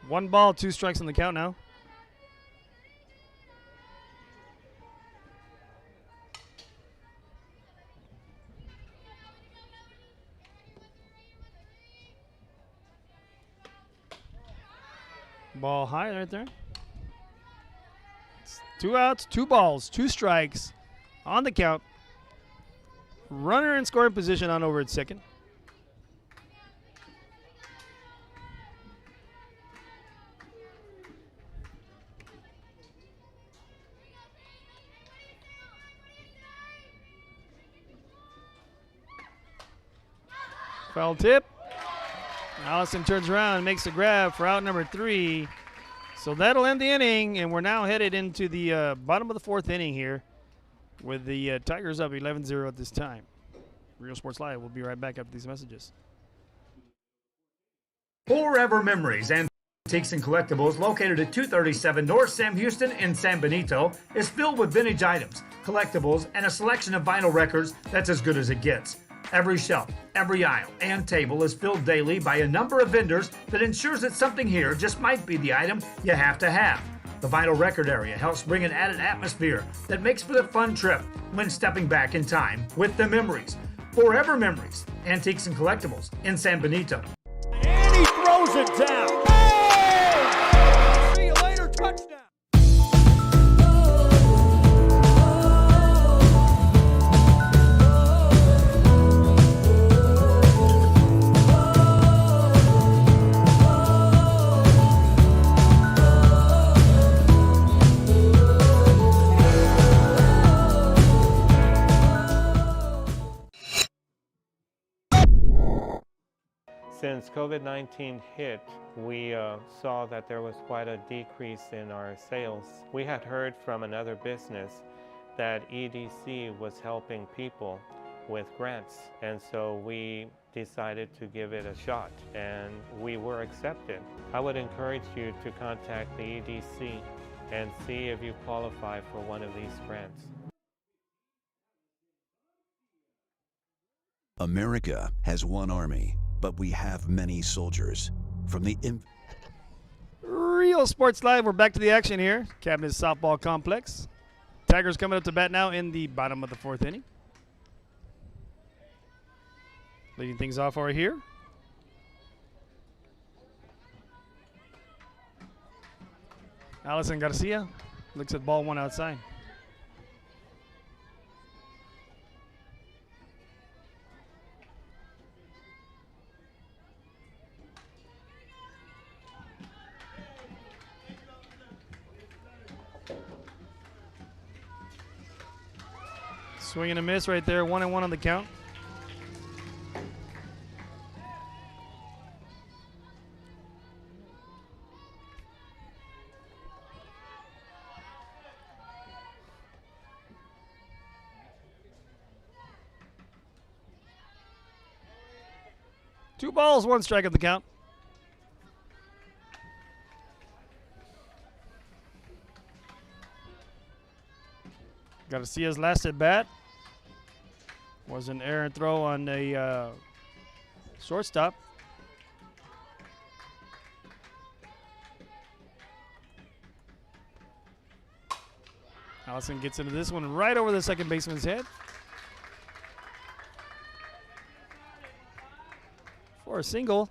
1 ball, 2 strikes on the count now. Ball high right there. It's 2 outs, 2 balls, 2 strikes on the count. Runner in scoring position on over at second. Foul tip. Allison turns around and makes the grab for out number 3. So that'll end the inning, and we're now headed into the bottom of the 4th inning here with the Tigers up 11-0 at this time. Real Sports Live. We'll be right back after these messages. Forever Memories, Antiques and Collectibles, located at 237 North Sam Houston in San Benito, is filled with vintage items, collectibles, and a selection of vinyl records that's as good as it gets. Every shelf, every aisle, and table is filled daily by a number of vendors that ensures that something here just might be the item you have to have. The vinyl record area helps bring an added atmosphere that makes for the fun trip when stepping back in time with the memories. Forever Memories, Antiques and Collectibles in San Benito. And he throws it down. Oh! See you later, touchdown. Since COVID-19 hit, we saw that there was quite a decrease in our sales. We had heard from another business that EDC was helping people with grants, and so we decided to give it a shot, and we were accepted. I would encourage you to contact the EDC and see if you qualify for one of these grants. America has one army, but we have many soldiers. From the Real Sports Live, we're back to the action here. Cabinet Softball Complex. Tigers coming up to bat now in the bottom of the 4th inning. Leading things off over here. Allison Garcia looks at ball 1 outside. Swing and a miss right there, 1-1 on the count. Two balls, 1 strike at the count. Garcia's last at bat was an errant throw on a shortstop. Allison gets into this one right over the second baseman's head for a single.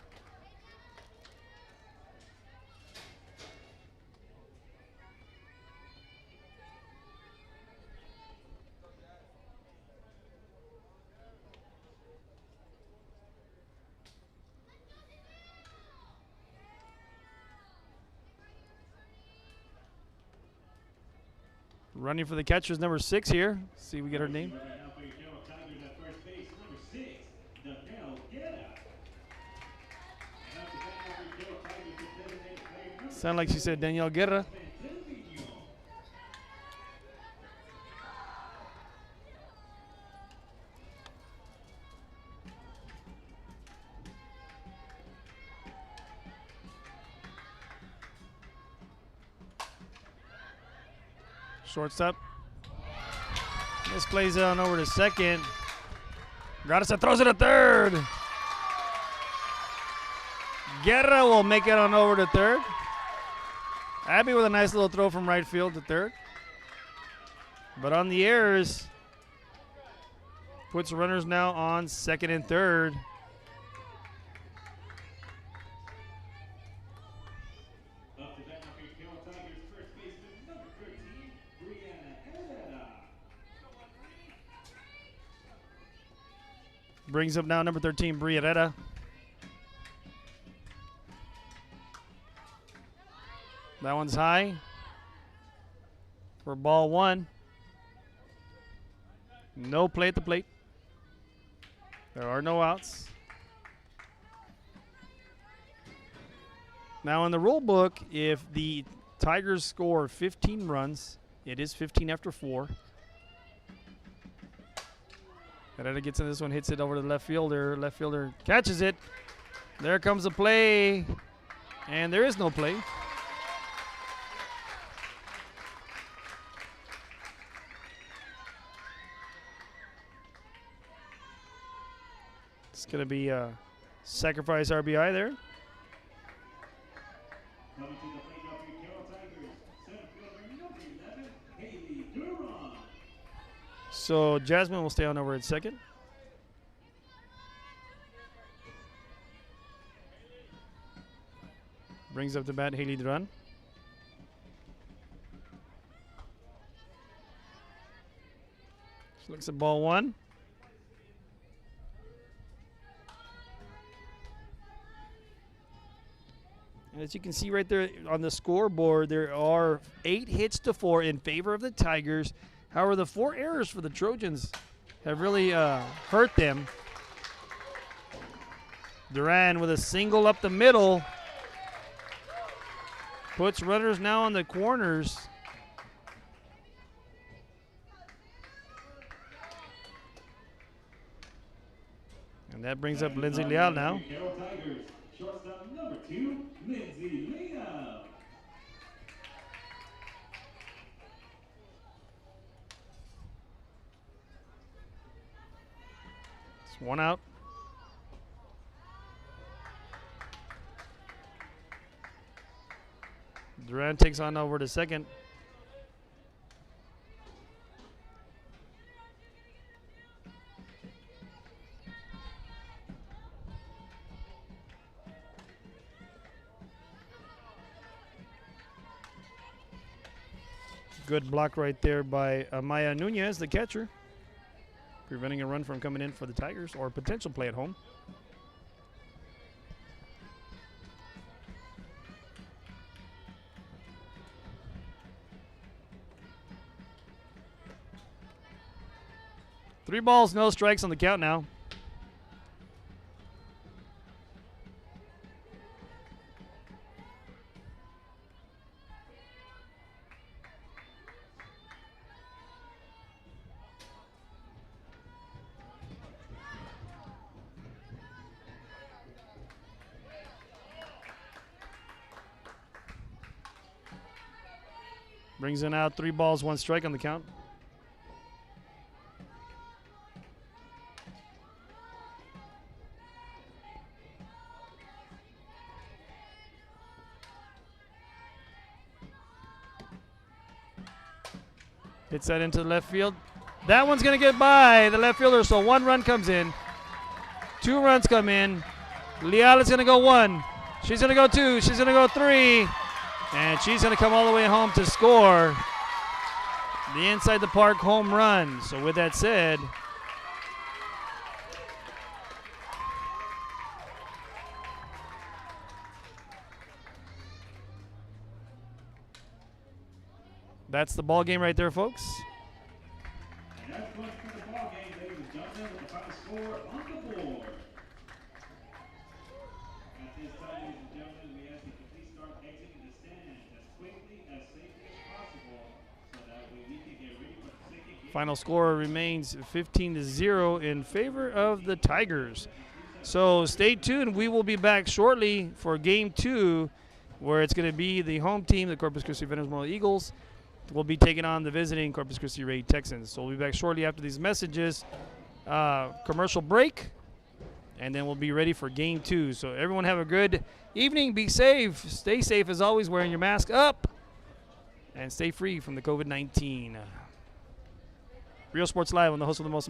Running for the catcher is number 6 here. See if we get her name. Sound like she said Danielle Guerra. Shortstop. This plays on over to second. Garza throws it to third. Guerra will make it on over to third. Abby with a nice little throw from right field to third. But on the errors, puts runners now on second and third. Up to bat now for Carroll Tigers, first baseman number 13, Brianna. Brings up now number 13, Brianna. That one's high for ball one. No play at the plate. There are no outs. Now in the rule book, if the Tigers score 15 runs, it is 15 after 4. Herrera gets in this one, hits it over to the left fielder. Left fielder catches it. There comes the play, and there is no play. It's going to be a sacrifice RBI there. Coming to the plate now for Carroll Tigers, center fielder number 11, Haley Duran. So Jasmine will stay on over at second. Brings up the bat, Haley Duran. She looks at ball one. And as you can see right there on the scoreboard, there are 8 hits to 4 in favor of the Tigers. However, the 4 errors for the Trojans have really hurt them. Duran with a single up the middle. Puts runners now on the corners. And that brings up Lindsay Leal now. Carroll Tigers, shortstop number 2, Lindsay Leal. It's one out. Duran takes on over to second. Good block right there by Amaya Nunez, the catcher, preventing a run from coming in for the Tigers or potential play at home. Three balls, no strikes on the count now. Brings in out 3 balls, 1 strike on the count. Hits that into the left field. That one's going to get by the left fielder, so 1 run comes in. 2 runs come in. Leal is going to go 1. She's going to go 2. She's going to go 3. And she's going to come all the way home to score the inside the park home run. So with that said, that's the ball game right there, folks. And that's what's for the ball game, ladies and gentlemen, with the final score on the board. At this time, ladies and gentlemen, we ask that you please start exiting the stands as quickly, as safely as possible, so that way we can get ready for the second game. Final score remains 15-0 in favor of the Tigers. So stay tuned. We will be back shortly for game 2, where it's going to be the home team, the Corpus Christi Venezuela Eagles, will be taking on the visiting Corpus Christi Ray Texans. So we'll be back shortly after these messages. Commercial break, and then we'll be ready for game 2. So everyone have a good evening. Be safe. Stay safe as always, wearing your mask up and stay free from the COVID-19. Real Sports Live on the host of the most